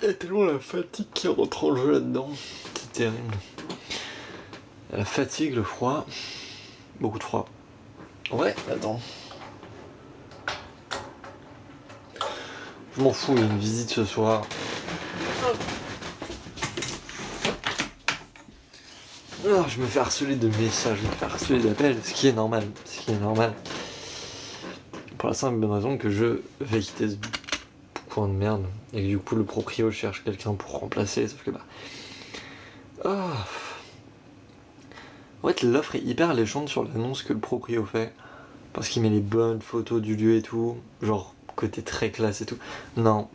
Il y a tellement la fatigue qui rentre en jeu là-dedans. C'est terrible. La fatigue, le froid. Beaucoup de froid. Ouais, attends. Je m'en fous, il y a une visite ce soir. Alors, je me fais harceler de messages, je me fais harceler d'appels, ce qui est normal. Pour la simple et bonne raison que je vais quitter ce coin de merde. Et que du coup, le proprio cherche quelqu'un pour remplacer, sauf que bah... Oh. En fait, l'offre est hyper alléchante sur l'annonce que le proprio fait. Parce qu'il met les bonnes photos du lieu et tout. Genre, côté très classe et tout. Non.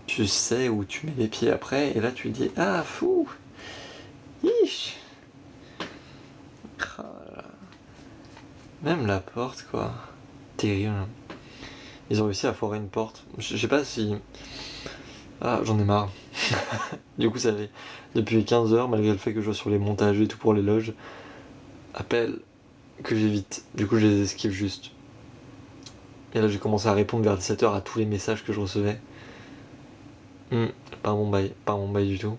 Tu sais où tu mets les pieds après, et là tu dis ah fou, ish. Même la porte quoi, terrible. Ils ont réussi à foirer une porte. Je sais pas si... Ah, j'en ai marre. Du coup ça fait depuis 15 heures, malgré le fait que je sois sur les montages et tout pour les loges, appels que j'évite. Du coup je les esquive juste. Et là j'ai commencé à répondre vers 17 heures à tous les messages que je recevais. Pas mon bail du tout.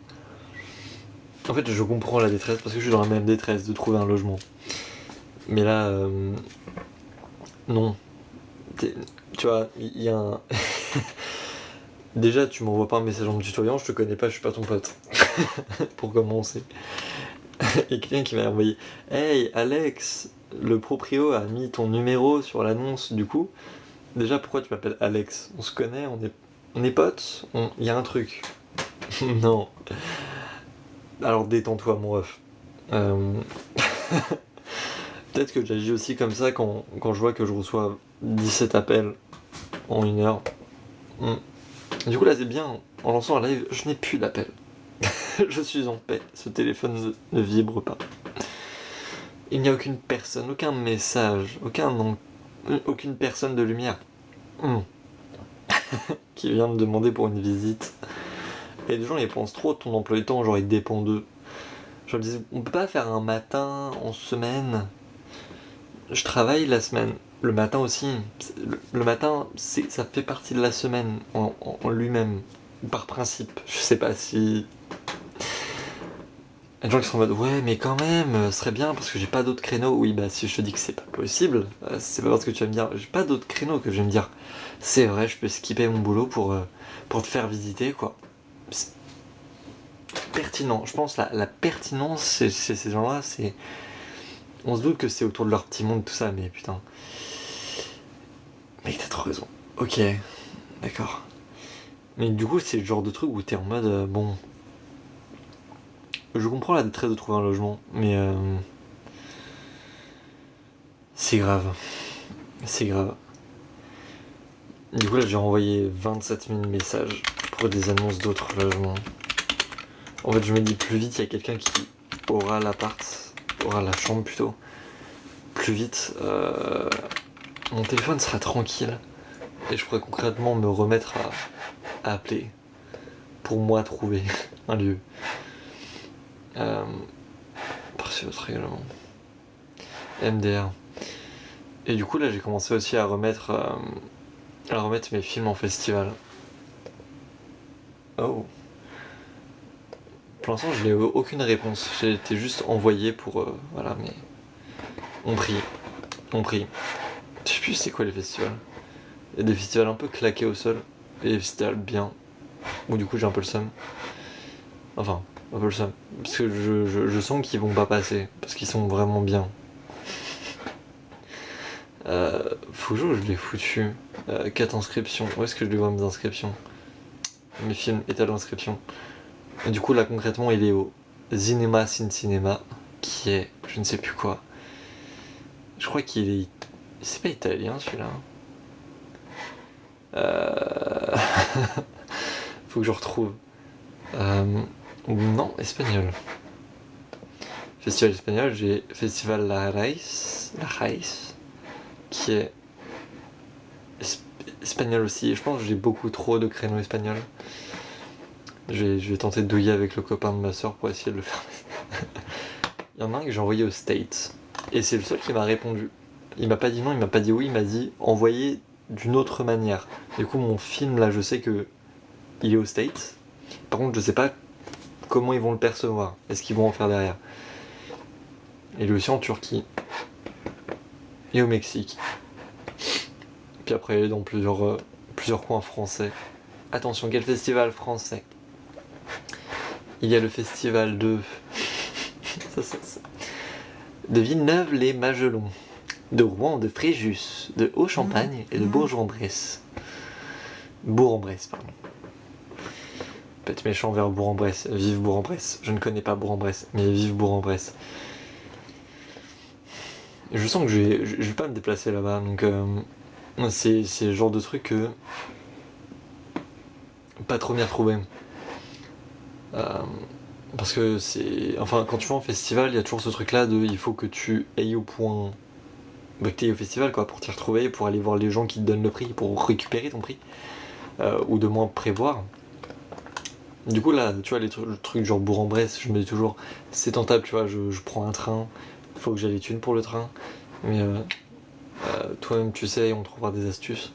En fait, je comprends la détresse parce que je suis dans la même détresse de trouver un logement. Mais là, non. Tu vois, il y a un... Déjà, tu m'envoies pas un message en me tutoyant, je te connais pas, je suis pas ton pote. Pour commencer. Il y a quelqu'un qui m'a envoyé « Hey, Alex, le proprio a mis ton numéro sur l'annonce, du coup. Déjà, pourquoi tu m'appelles Alex? On se connaît, on est potes, il y a un truc. » Non. Alors détends-toi mon ref. Peut-être que j'agis aussi comme ça quand je vois que je reçois 17 appels en 1 heure. Du coup là c'est bien, en lançant un live, je n'ai plus d'appels. Je suis en paix, ce téléphone ne vibre pas. Il n'y a aucune personne, aucun message, aucune personne de lumière qui vient me demander pour une visite. Et les gens ils pensent trop de ton emploi du temps, genre il dépend d'eux. Je leur disais, on peut pas faire un matin en semaine. Je travaille la semaine, le matin aussi. Le matin, ça fait partie de la semaine en lui-même, par principe. Je sais pas si... Il y a des gens qui sont en mode, ouais mais quand même, ce serait bien parce que j'ai pas d'autres créneaux. Oui bah si je te dis que c'est pas possible, c'est pas parce que tu vas me dire, j'ai pas d'autres créneaux que je vais me dire, c'est vrai, je peux skipper mon boulot pour te faire visiter quoi. C'est pertinent, je pense la pertinence chez ces gens-là, c'est... On se doute que c'est autour de leur petit monde tout ça, mais putain... Mec, t'as trop raison. Ok, d'accord. Mais du coup, c'est le genre de truc où t'es en mode, bon... Je comprends la détresse de trouver un logement, mais... C'est grave. C'est grave. Du coup, là, j'ai renvoyé 27 000 messages pour des annonces d'autres logements. En fait, je me dis, plus vite, il y a quelqu'un qui aura l'appart, aura la chambre plutôt, plus vite, mon téléphone sera tranquille et je pourrais concrètement me remettre à appeler pour moi trouver un lieu. Par votre règlement. MDR. Et du coup là j'ai commencé aussi à remettre mes films en festival. Oh. Pour l'instant je n'ai aucune réponse. J'ai été juste envoyé pour... voilà mais... On prie. Je sais plus c'est quoi les festivals. Il y a des festivals un peu claqués au sol. Et des festivals bien. Où du coup j'ai un peu le seum. Enfin, un peu le seum. Parce que je sens qu'ils vont pas passer. Parce qu'ils sont vraiment bien. Faut que je l'ai foutu. 4 inscriptions. Où est-ce que je les vois mes inscriptions? Mes films, état d'inscription. Et du coup là concrètement il est au Cinema Sin Cinema. Qui est je ne sais plus quoi. Je crois qu'il est... C'est pas italien celui-là. Faut que je retrouve. Non, espagnol. Festival espagnol, j'ai Festival La Raíz, qui est espagnol aussi. Je pense que j'ai beaucoup trop de créneaux espagnols. Je vais tenter de douiller avec le copain de ma soeur pour essayer de le faire. Il y en a un que j'ai envoyé aux States. Et c'est le seul qui m'a répondu. Il m'a pas dit non, il m'a pas dit oui, il m'a dit envoyez d'une autre manière. Du coup, mon film, là, je sais que il est aux States. Par contre, je sais pas comment ils vont le percevoir. Est-ce qu'ils vont en faire derrière? Il est aussi en Turquie. Et au Mexique. Puis après, dans plusieurs coins français. Attention, quel festival français? Il y a le festival de... de Villeneuve-les-Magelons, de Rouen, de Fréjus, de Haut-Champagne et de Bourg-en-Bresse. Bourg-en-Bresse, pardon. Peut-être méchant vers Bourg-en-Bresse. Vive Bourg-en-Bresse. Je ne connais pas Bourg-en-Bresse, mais vive Bourg-en-Bresse. Je sens que je vais pas me déplacer là-bas, donc c'est le genre de truc que pas trop m'y retrouver. Parce que c'est... Enfin, quand tu vas en festival, il y a toujours ce truc-là de... Il faut que tu ailles au point... Bah, que tu ailles au festival, quoi, pour t'y retrouver, pour aller voir les gens qui te donnent le prix, pour récupérer ton prix. Ou de moins prévoir. Du coup, là, tu vois, les trucs genre Bourg-en-Bresse, je me dis toujours... C'est tentable, tu vois, je prends un train, il faut que j'aille les thunes pour le train. Mais toi-même, tu sais, on trouvera des astuces.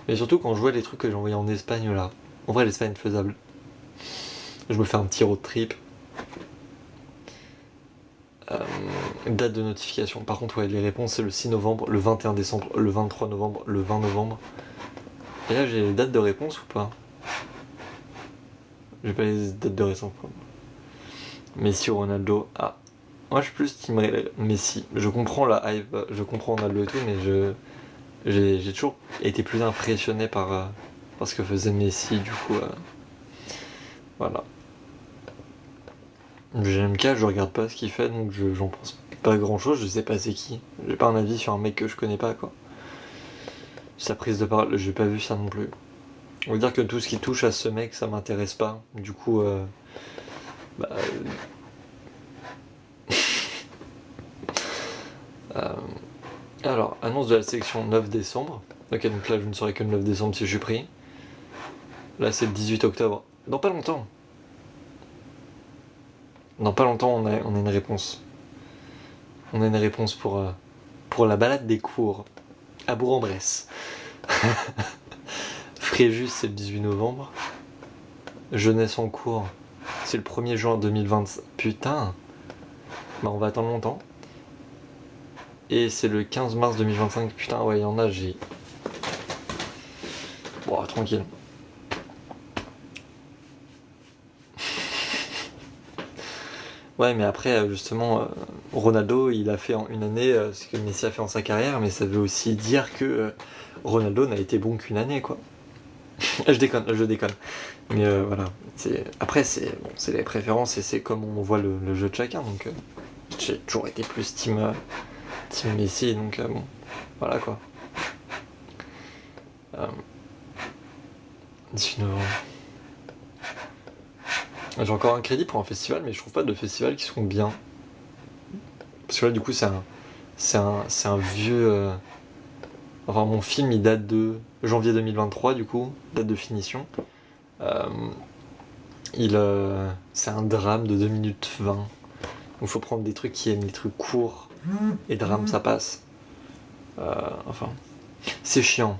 Mais surtout, quand je vois les trucs que j'ai envoyés en Espagne, là... En vrai, l'Espagne est faisable. Je me fais un petit road trip. Date de notification. Par contre, ouais, les réponses, c'est le 6 novembre, le 21 décembre, le 23 novembre, le 20 novembre. Et là, j'ai les dates de réponse ou pas? J'ai pas les dates de réponse. Messi ou Ronaldo? Ah. Moi, je suis plus team Messi. Je comprends la hype, je comprends Ronaldo et tout, mais j'ai toujours été plus impressionné par ce que faisait Messi, du coup. Voilà. GMK, je regarde pas ce qu'il fait, donc j'en pense pas grand chose, je sais pas c'est qui. J'ai pas un avis sur un mec que je connais pas, quoi. Sa prise de parole, j'ai pas vu ça non plus. On veut dire que tout ce qui touche à ce mec, ça m'intéresse pas. Du coup, alors, annonce de la sélection 9 décembre. Ok, donc là, je ne saurai que le 9 décembre si je suis pris. Là, c'est le 18 octobre. Dans pas longtemps. Dans pas longtemps, on a une réponse. On a une réponse pour la balade des cours à Bourg-en-Bresse. Fréjus, c'est le 18 novembre. Jeunesse en cours, c'est le 1er juin 2020. Putain, bah on va attendre longtemps. Et c'est le 15 mars 2025. Putain, ouais, il y en a, j'ai... Bon, tranquille. Ouais, mais après, justement, Ronaldo, il a fait en une année ce que Messi a fait en sa carrière, mais ça veut aussi dire que Ronaldo n'a été bon qu'une année, quoi. Je déconne. Mais voilà. Après, c'est les préférences et c'est comme on voit le jeu de chacun. Donc, j'ai toujours été plus team Messi, donc bon, voilà quoi. 18 novembre. J'ai encore un crédit pour un festival, mais je trouve pas de festivals qui sont bien. Parce que là, du coup, c'est un vieux. Enfin, mon film, il date de janvier 2023, du coup, date de finition. C'est un drame de 2 minutes 20. Donc, faut prendre des trucs qui aiment les trucs courts. Et drame, ça passe. Enfin, c'est chiant.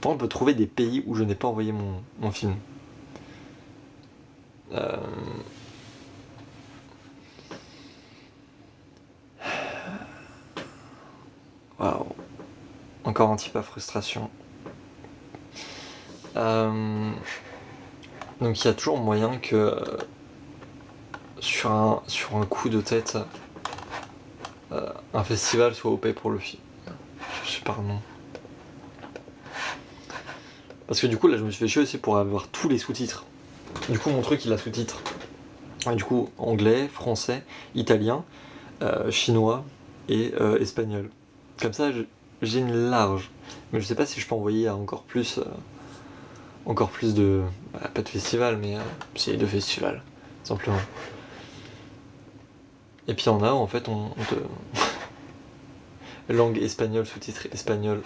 On peut trouver des pays où je n'ai pas envoyé mon film. Waouh. Encore un type à frustration. Donc il y a toujours moyen que sur un coup de tête, un festival soit OP pour le film. Je sais pas le nom. Parce que du coup là je me suis fait chier aussi pour avoir tous les sous-titres. Du coup mon truc il a sous-titres. Du coup anglais, français, italien, chinois et espagnol. Comme ça j'ai une large. Mais je sais pas si je peux envoyer à encore plus de... pas de festival mais c'est de festival simplement. Et puis il y en a en fait on te... langue espagnole, sous-titre espagnol.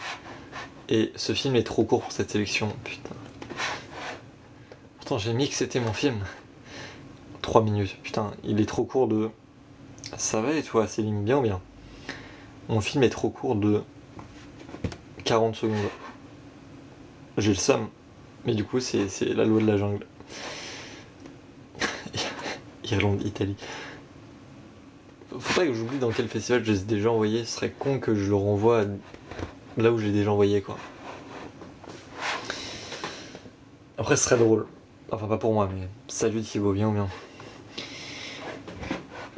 Et ce film est trop court pour cette sélection, putain. Pourtant j'ai mis que c'était mon film. 3 minutes, putain, il est trop court de... Ça va et toi, Céline, bien ou bien? Mon film est trop court de 40 secondes. J'ai le seum. Mais du coup, c'est la loi de la jungle. Irlande, Italie. Faut pas que j'oublie dans quel festival j'ai déjà envoyé. Ce serait con que je le renvoie là où j'ai déjà envoyé, quoi. Après, ce serait drôle. Enfin, pas pour moi, mais salut Thibaut, bien ou bien.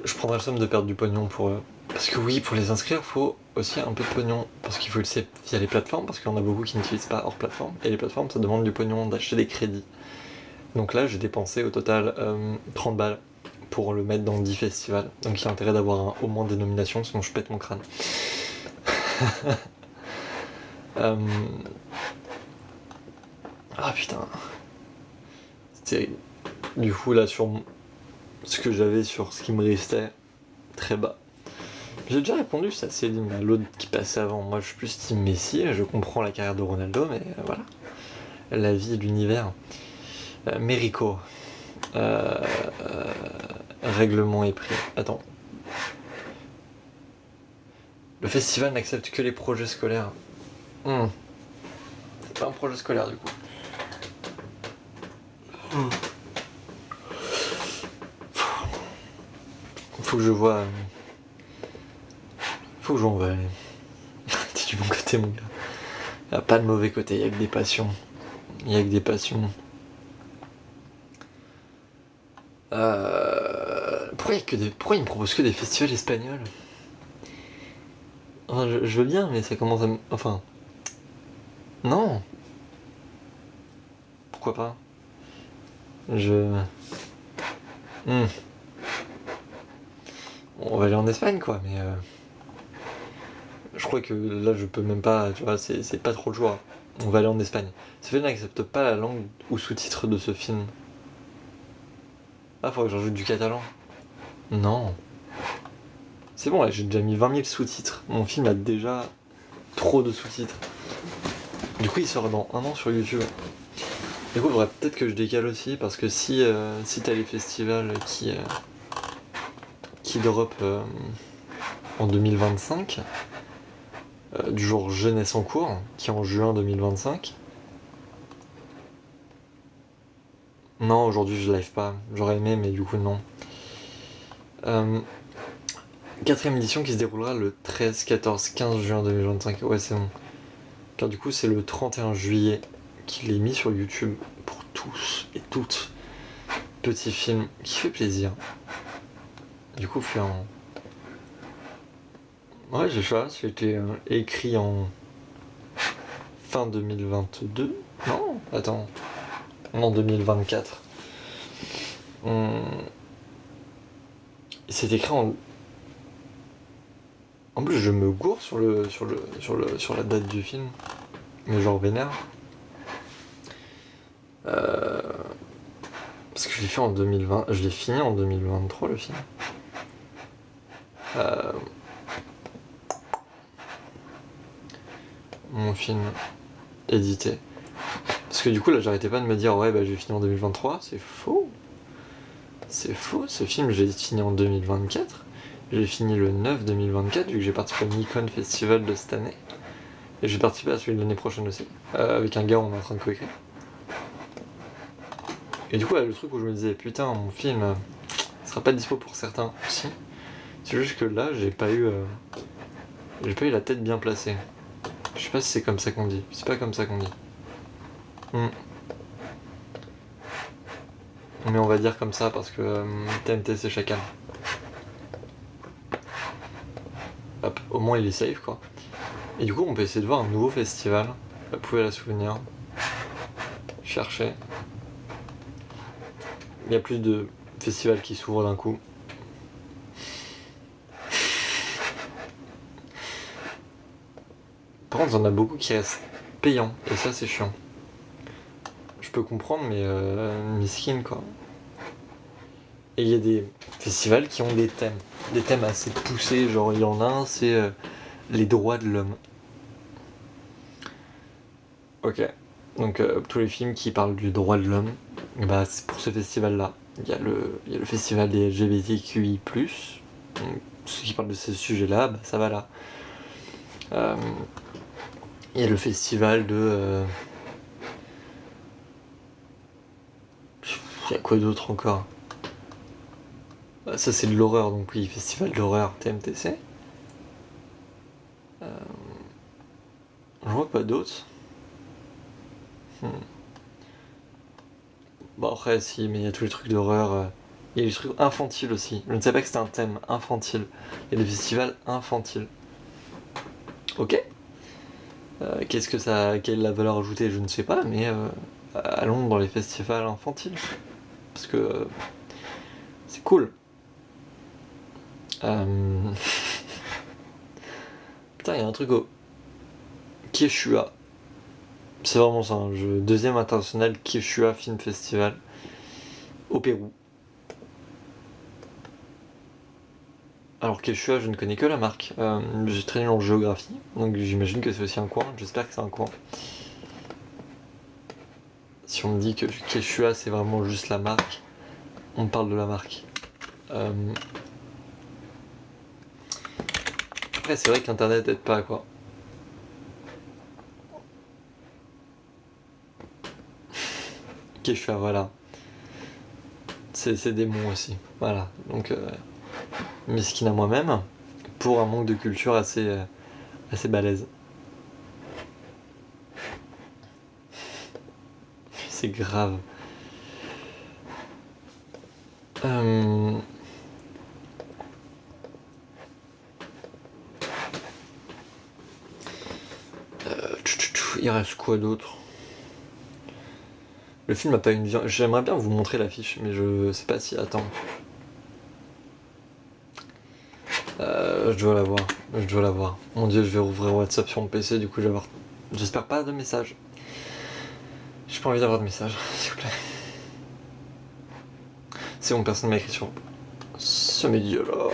Je prendrais le somme de perdre du pognon pour eux. Parce que oui, pour les inscrire, faut aussi un peu de pognon. Parce qu'il faut le faire via les plateformes, parce qu'il y en a beaucoup qui n'utilisent pas hors plateforme. Et les plateformes, ça demande du pognon, d'acheter des crédits. Donc là, j'ai dépensé au total 30 balles pour le mettre dans 10 festivals. Donc il y a intérêt d'avoir au moins des nominations, sinon je pète mon crâne. Ah putain. C'était du coup là sur ce que j'avais sur ce qui me restait très bas. J'ai déjà répondu ça, Céline, à l'autre qui passait avant. Moi je suis plus team Messi, je comprends la carrière de Ronaldo, mais voilà. La vie, l'univers. Mérico. Règlement est pris. Attends. Le festival n'accepte que les projets scolaires. C'est pas un projet scolaire du coup. Faut que je vois. Faut que j'en vois. T'es du bon côté, mon gars. Y a pas de mauvais côté, y a que des passions. Y a que des passions. Pourquoi ils me proposent que des festivals espagnols? Enfin, je veux bien, mais ça commence à me. Enfin. Non! Pourquoi pas? On va aller en Espagne, quoi, mais. Je crois que là, je peux même pas. Tu vois, c'est pas trop le choix. On va aller en Espagne. Ce film n'accepte pas la langue ou sous-titres de ce film. Ah, faudrait que j'ajoute du catalan. Non. C'est bon, là, j'ai déjà mis 20 000 sous-titres. Mon film a déjà trop de sous-titres. Du coup, il sort dans 1 an sur YouTube. Du coup, il faudrait peut-être que je décale aussi, parce que si t'as les festivals qui drop en 2025, du jour Jeunesse en cours, qui est en juin 2025. Non, aujourd'hui je live pas. J'aurais aimé, mais du coup non. 4ème édition qui se déroulera le 13, 14, 15 juin 2025. Ouais, c'est bon. Car du coup, c'est le 31 juillet qu'il est mis sur YouTube pour tous et toutes. Petit film qui fait plaisir. Du coup, fait en. Ouais, j'ai ça. C'était écrit en fin 2022. Non, attends. En 2024. C'est écrit en. En plus, je me gourre sur la date du film, mais genre vénère. Parce que je l'ai fait en 2020, je l'ai fini en 2023 le film. Mon film édité. Parce que du coup là, j'arrêtais pas de me dire ouais bah j'ai fini en 2023, c'est faux. C'est faux, ce film j'ai fini en 2024. J'ai fini le 9 2024 vu que j'ai participé au Nikon Festival de cette année. Et j'ai participé à celui de l'année prochaine aussi. Avec un gars, on est en train de coécrire. Et du coup, le truc où je me disais, putain, mon film sera pas dispo pour certains aussi. C'est juste que là, j'ai pas eu la tête bien placée. Je sais pas si c'est comme ça qu'on dit. C'est pas comme ça qu'on dit. Mais on va dire comme ça parce que TNT c'est chacal. Hop, au moins il est safe quoi. Et du coup, on peut essayer de voir un nouveau festival. Vous pouvez la souvenir. Chercher. Il y a plus de festivals qui s'ouvrent d'un coup. Par contre, il y en a beaucoup qui restent payants. Et ça, c'est chiant. Je peux comprendre, mais miskin quoi. Et il y a des festivals qui ont des thèmes assez poussés. Genre, il y en a un, c'est les droits de l'homme. Ok. Donc, tous les films qui parlent du droit de l'homme, bah, c'est pour ce festival-là. Il y a le festival des LGBTQI+. Donc, ceux qui parlent de ces sujets-là, bah, ça va là. Il y a le festival de... Il y a quoi d'autre encore? Ça c'est de l'horreur, donc oui, festival d'horreur TMTC. Je vois pas d'autres. Bon après si, mais il y a tous les trucs d'horreur. Il y a des trucs infantiles aussi. Je ne savais pas que c'était un thème infantile. Il y a des festivals infantiles. Ok. Qu'est-ce que ça, quelle est la valeur ajoutée, je ne sais pas, mais allons dans les festivals infantiles. Parce que c'est cool. Putain, il y a un truc au Quechua. C'est vraiment ça, hein, deuxième international Quechua Film Festival au Pérou. Alors Quechua, je ne connais que la marque. J'ai traîné en géographie, donc j'imagine que c'est aussi un coin. J'espère que c'est un coin. Si on me dit que Quechua c'est vraiment juste la marque, on me parle de la marque. Après, c'est vrai qu'Internet aide pas, quoi. Quechua, voilà. C'est des mots aussi. Voilà. Donc, miskin à moi-même, pour un manque de culture assez balèze. C'est grave. Il reste quoi d'autre? Le film a pas une vision. J'aimerais bien vous montrer l'affiche, mais je sais pas si. Attends. Je dois la voir. Je dois la voir. Mon dieu, je vais rouvrir WhatsApp sur mon PC, du coup je vais avoir. J'espère pas de message. J'ai pas envie d'avoir de message, s'il vous plaît. C'est bon, personne m'a écrit sur ce média-là.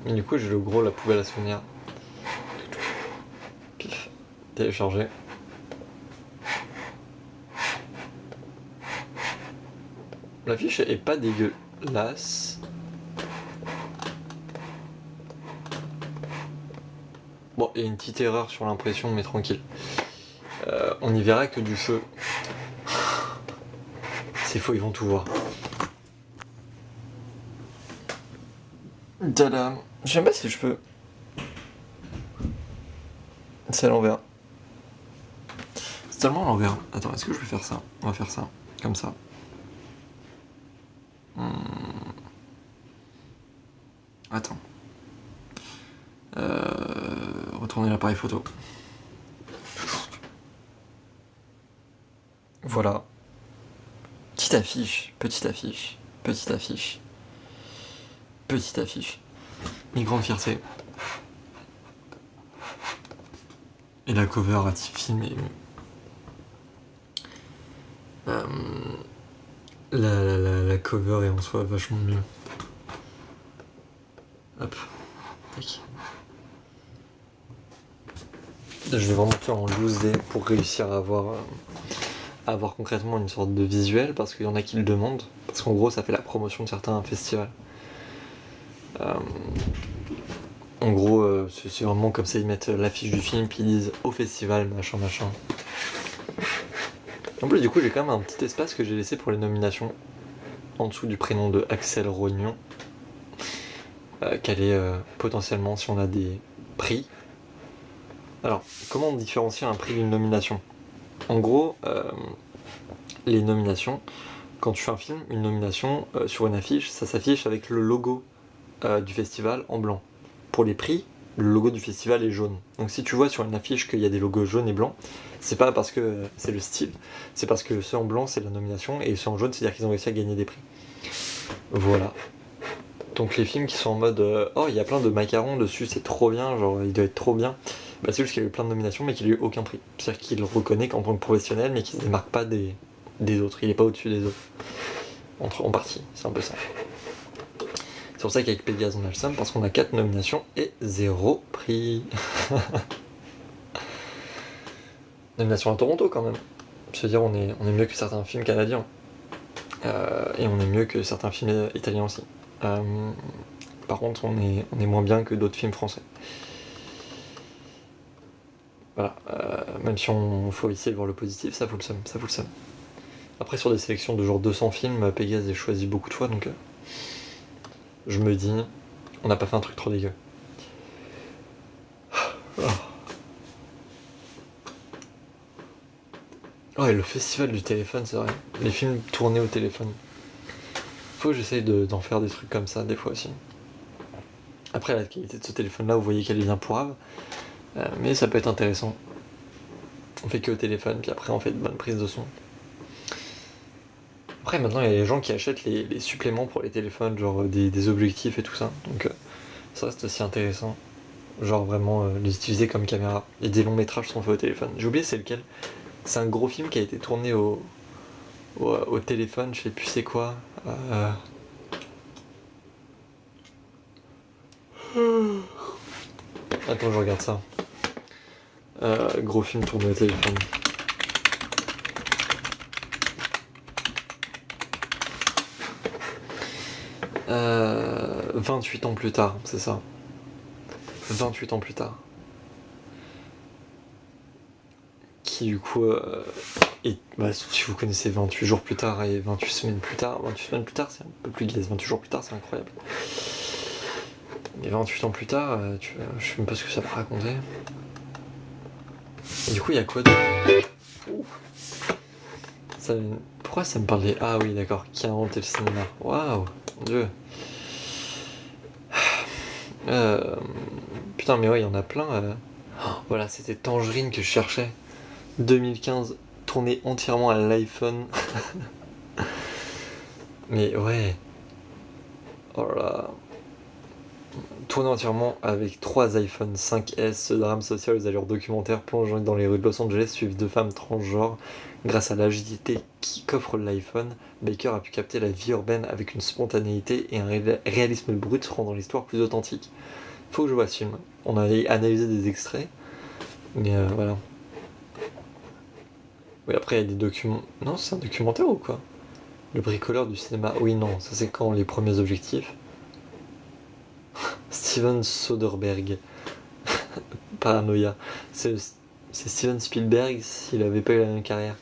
Mais du coup, j'ai le gros, la poubelle à souvenirs. Pif. Télécharger. L'affiche est pas dégueulasse. Bon, il y a une petite erreur sur l'impression, mais tranquille. On y verra que du feu. C'est faux, ils vont tout voir. Tada. Je sais pas si je peux. C'est à l'envers. C'est tellement à l'envers. Attends, est-ce que je vais faire ça? On va faire ça. Comme ça. Attends. Retourner l'appareil photo. Voilà. Petite affiche, petite affiche, petite affiche. Petite affiche. Une grande fierté. Et la cover à film est... La cover est en soi vachement mieux. Hop. Tac. Je vais vraiment faire en loose day pour réussir à avoir concrètement une sorte de visuel, parce qu'il y en a qui le demandent, parce qu'en gros ça fait la promotion de certains festivals. En gros, c'est vraiment comme ça, ils mettent l'affiche du film, puis ils disent au festival, machin, machin. En plus, du coup, j'ai quand même un petit espace que j'ai laissé pour les nominations, en dessous du prénom de Axel Rognon, qu'elle est potentiellement, si on a des prix. Alors, comment on différencie un prix d'une nomination? En gros, les nominations, quand tu fais un film, une nomination sur une affiche, ça s'affiche avec le logo du festival en blanc. Pour les prix, le logo du festival est jaune. Donc si tu vois sur une affiche qu'il y a des logos jaunes et blancs, c'est pas parce que c'est le style, c'est parce que ceux en blanc c'est la nomination et ceux en jaune c'est-à-dire qu'ils ont réussi à gagner des prix. Voilà. Donc les films qui sont en mode oh il y a plein de macarons dessus, c'est trop bien, genre il doit être trop bien, bah c'est juste qu'il a eu plein de nominations mais qu'il a eu aucun prix. C'est-à-dire qu'il le reconnaît qu'en tant que professionnel mais qu'il se démarque pas des autres, il est pas au-dessus des autres. En partie, c'est un peu ça. C'est pour ça qu'avec Pégase on a le seum, parce qu'on a 4 nominations et 0 prix. Nomination à Toronto quand même. Se dire on est mieux que certains films canadiens. Et on est mieux que certains films italiens aussi. Par contre on est moins bien que d'autres films français. Voilà. Même si on faut essayer de voir le positif, ça fout le seum, ça fout le seum. Après sur des sélections de genre 200 films, Pégase est choisi beaucoup de fois, donc je me dis, on n'a pas fait un truc trop dégueu. Oh, et le festival du téléphone, c'est vrai. Les films tournés au téléphone. Faut que j'essaye d'en faire des trucs comme ça, des fois aussi. Après, la qualité de ce téléphone-là, vous voyez qu'elle est bien pourrave. Mais ça peut être intéressant. On fait que au téléphone, puis après on fait de bonnes prises de son. Après, maintenant, il y a les gens qui achètent les suppléments pour les téléphones, genre des objectifs et tout ça. Donc ça reste aussi intéressant. Genre vraiment les utiliser comme caméra. Et des longs métrages sont faits au téléphone. J'ai oublié c'est lequel. C'est un gros film qui a été tourné au téléphone, je sais plus c'est quoi. Attends, je regarde ça. Gros film tourné au téléphone. 28 ans plus tard, c'est ça. 28 ans plus tard. Qui du coup si vous connaissez 28 jours plus tard et 28 semaines plus tard, 28 semaines plus tard c'est un peu plus gaze, 28 jours plus tard c'est incroyable. Et 28 ans plus tard, je sais même pas ce que ça va raconter. Et du coup il y a quoi d'autre? Pourquoi ça me parle des... Ah oui d'accord, qui a inventé le cinéma? Waouh, mon dieu. Putain mais ouais il y en a plein. Voilà, c'était Tangerine que je cherchais. 2015, tourné entièrement à l'iPhone. Mais ouais. Oh là là. Tourné entièrement avec 3 iPhone 5S, ce drame social aux allures documentaires plongeant dans les rues de Los Angeles suivent 2 femmes transgenres. Grâce à l'agilité qu'offre l'iPhone, Baker a pu capter la vie urbaine avec une spontanéité et un réalisme brut rendant l'histoire plus authentique. Faut que je vois ce film. On a analysé des extraits, mais voilà. Oui, après il y a des documents... Non, c'est un documentaire ou quoi? Le bricoleur du cinéma. Oui, non, ça c'est quand les premiers objectifs. Steven Soderbergh. Paranoïa. C'est Steven Spielberg s'il avait pas eu la même carrière.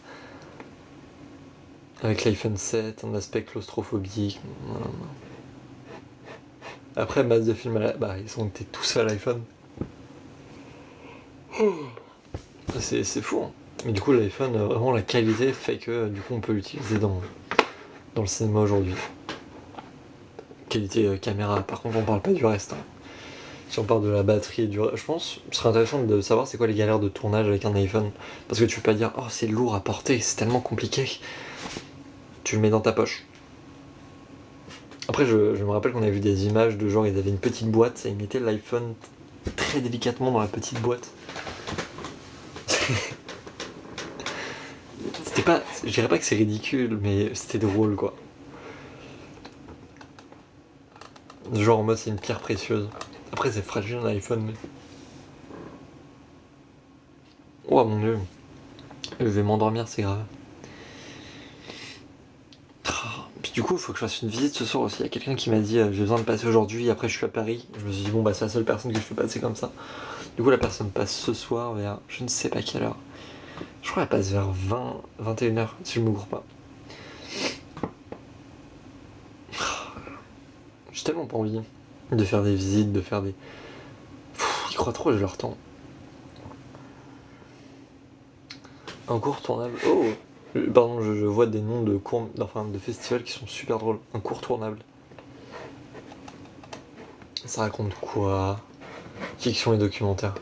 Avec l'iPhone 7, un aspect claustrophobique. Après, masse de films ils ont été tous à l'iPhone. C'est fou, hein. Mais du coup, l'iPhone, vraiment la qualité fait que du coup on peut l'utiliser dans le cinéma aujourd'hui. Qualité caméra, par contre on parle pas du reste. Hein. Si on parle de la batterie et du... Je pense ce serait intéressant de savoir c'est quoi les galères de tournage avec un iPhone. Parce que tu peux pas dire, oh c'est lourd à porter, c'est tellement compliqué. Tu le mets dans ta poche. Après je me rappelle qu'on avait vu des images de genre ils avaient une petite boîte et ils mettaient l'iPhone très délicatement dans la petite boîte. C'était pas... Je dirais pas que c'est ridicule, mais c'était drôle quoi. Genre en mode c'est une pierre précieuse. Après c'est fragile un iPhone mais... Oh mon dieu. Je vais m'endormir, c'est grave. Puis du coup il faut que je fasse une visite ce soir aussi. Il y a quelqu'un qui m'a dit j'ai besoin de passer aujourd'hui, après je suis à Paris. Je me suis dit bon c'est la seule personne que je peux passer comme ça. Du coup la personne passe ce soir vers je ne sais pas quelle heure. Je crois qu'elle passe vers 21h si je me gourre pas. J'ai tellement pas envie de faire des visites, de faire des... Ils croient trop, j'ai leur temps. Un cours tournable. Oh pardon, je vois des noms de de festivals qui sont super drôles. Un cours tournable. Ça raconte quoi? Fiction et documentaire.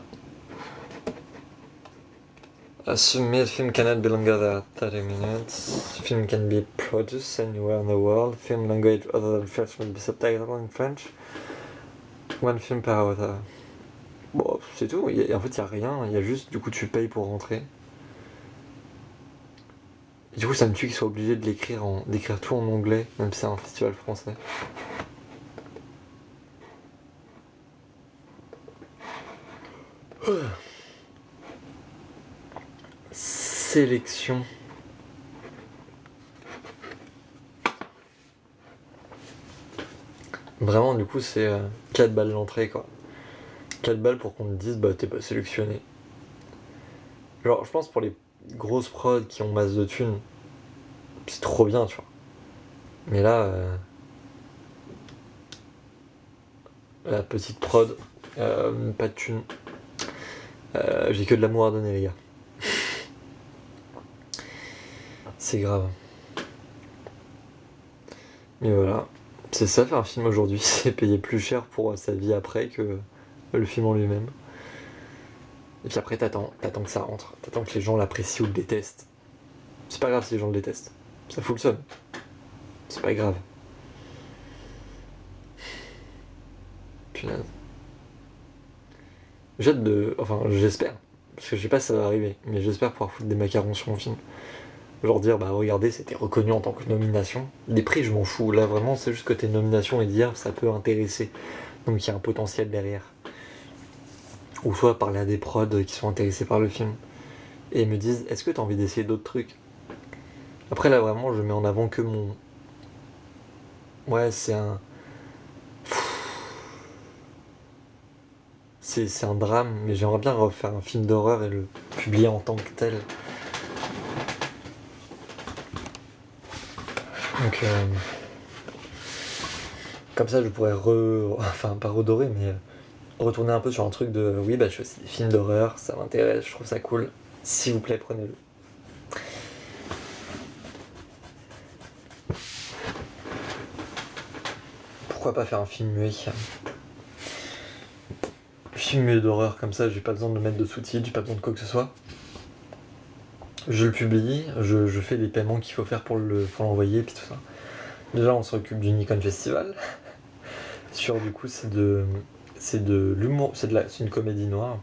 A submit film cannot be longer than 30 minutes. Film can be produced anywhere in the world. Film language other than French must be subtitled in French. One film per hour. Bon, c'est tout. En fait, il n'y a rien. Il y a juste, du coup, tu payes pour rentrer. Et du coup, ça me tue qu'ils soient obligés d'écrire tout en anglais, même si c'est un festival français. Sélection. Vraiment, du coup, c'est 4 balles l'entrée, quoi. 4 balles pour qu'on te dise, bah, t'es pas sélectionné. Genre, je pense pour les grosses prods qui ont masse de thunes, c'est trop bien, tu vois. Mais là, la petite prod, pas de thunes. J'ai que de l'amour à donner, les gars. C'est grave. Mais voilà, c'est ça faire un film aujourd'hui, c'est payer plus cher pour sa vie après que le film en lui-même. Et puis après t'attends que ça rentre, t'attends que les gens l'apprécient ou le détestent. C'est pas grave si les gens le détestent, ça fout le seum. C'est pas grave. Punaise. Enfin j'espère, parce que je sais pas si ça va arriver, mais j'espère pouvoir foutre des macarons sur mon film. Genre dire bah regardez c'était reconnu en tant que nomination. Les prix je m'en fous, là vraiment c'est juste côté nomination et dire ça peut intéresser. Donc il y a un potentiel derrière. Ou soit parler à des prods qui sont intéressés par le film. Et me disent est-ce que t'as envie d'essayer d'autres trucs. Après là vraiment je mets en avant que mon... Ouais c'est un... C'est un drame, mais j'aimerais bien refaire un film d'horreur et le publier en tant que tel. Donc, comme ça, je pourrais enfin, pas redorer, mais retourner un peu sur un truc de oui, bah, je fais aussi des films d'horreur, ça m'intéresse, je trouve ça cool. S'il vous plaît, prenez-le. Pourquoi pas faire un film muet? Film muet d'horreur, comme ça, j'ai pas besoin de mettre de sous-titres, j'ai pas besoin de quoi que ce soit. Je le publie, je fais les paiements qu'il faut faire pour l'envoyer, et puis tout ça. Déjà, on s'occupe du Nikon Festival. Sur du coup, c'est de l'humour, c'est une comédie noire.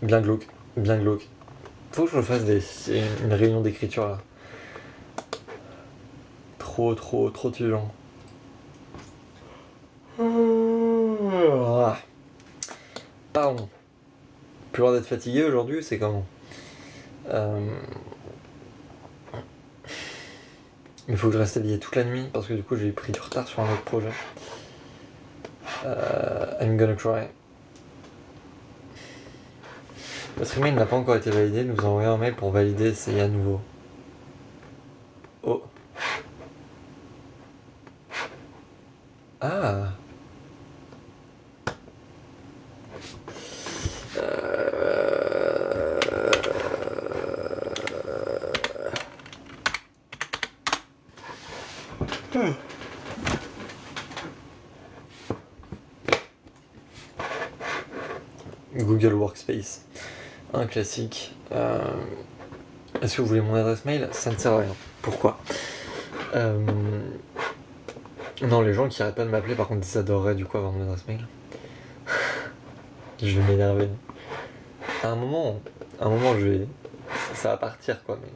Bien glauque. Faut que je fasse une réunion d'écriture là. Trop tuant. Pardon. Plus loin d'être fatigué aujourd'hui, c'est comment? Mais il faut que je reste éveillé toute la nuit parce que du coup j'ai pris du retard sur un autre projet. I'm gonna cry. Votre email n'a pas encore été validé, nous envoyons un mail pour valider, essayer à nouveau. Oh. Ah. Google Workspace, un classique. Est-ce que vous voulez mon adresse mail? Ça ne sert à rien. Pourquoi? Non, les gens qui arrêtent pas de m'appeler, par contre, ils adoreraient du coup avoir mon adresse mail. Je vais m'énerver. À un moment, ça va partir quoi, mais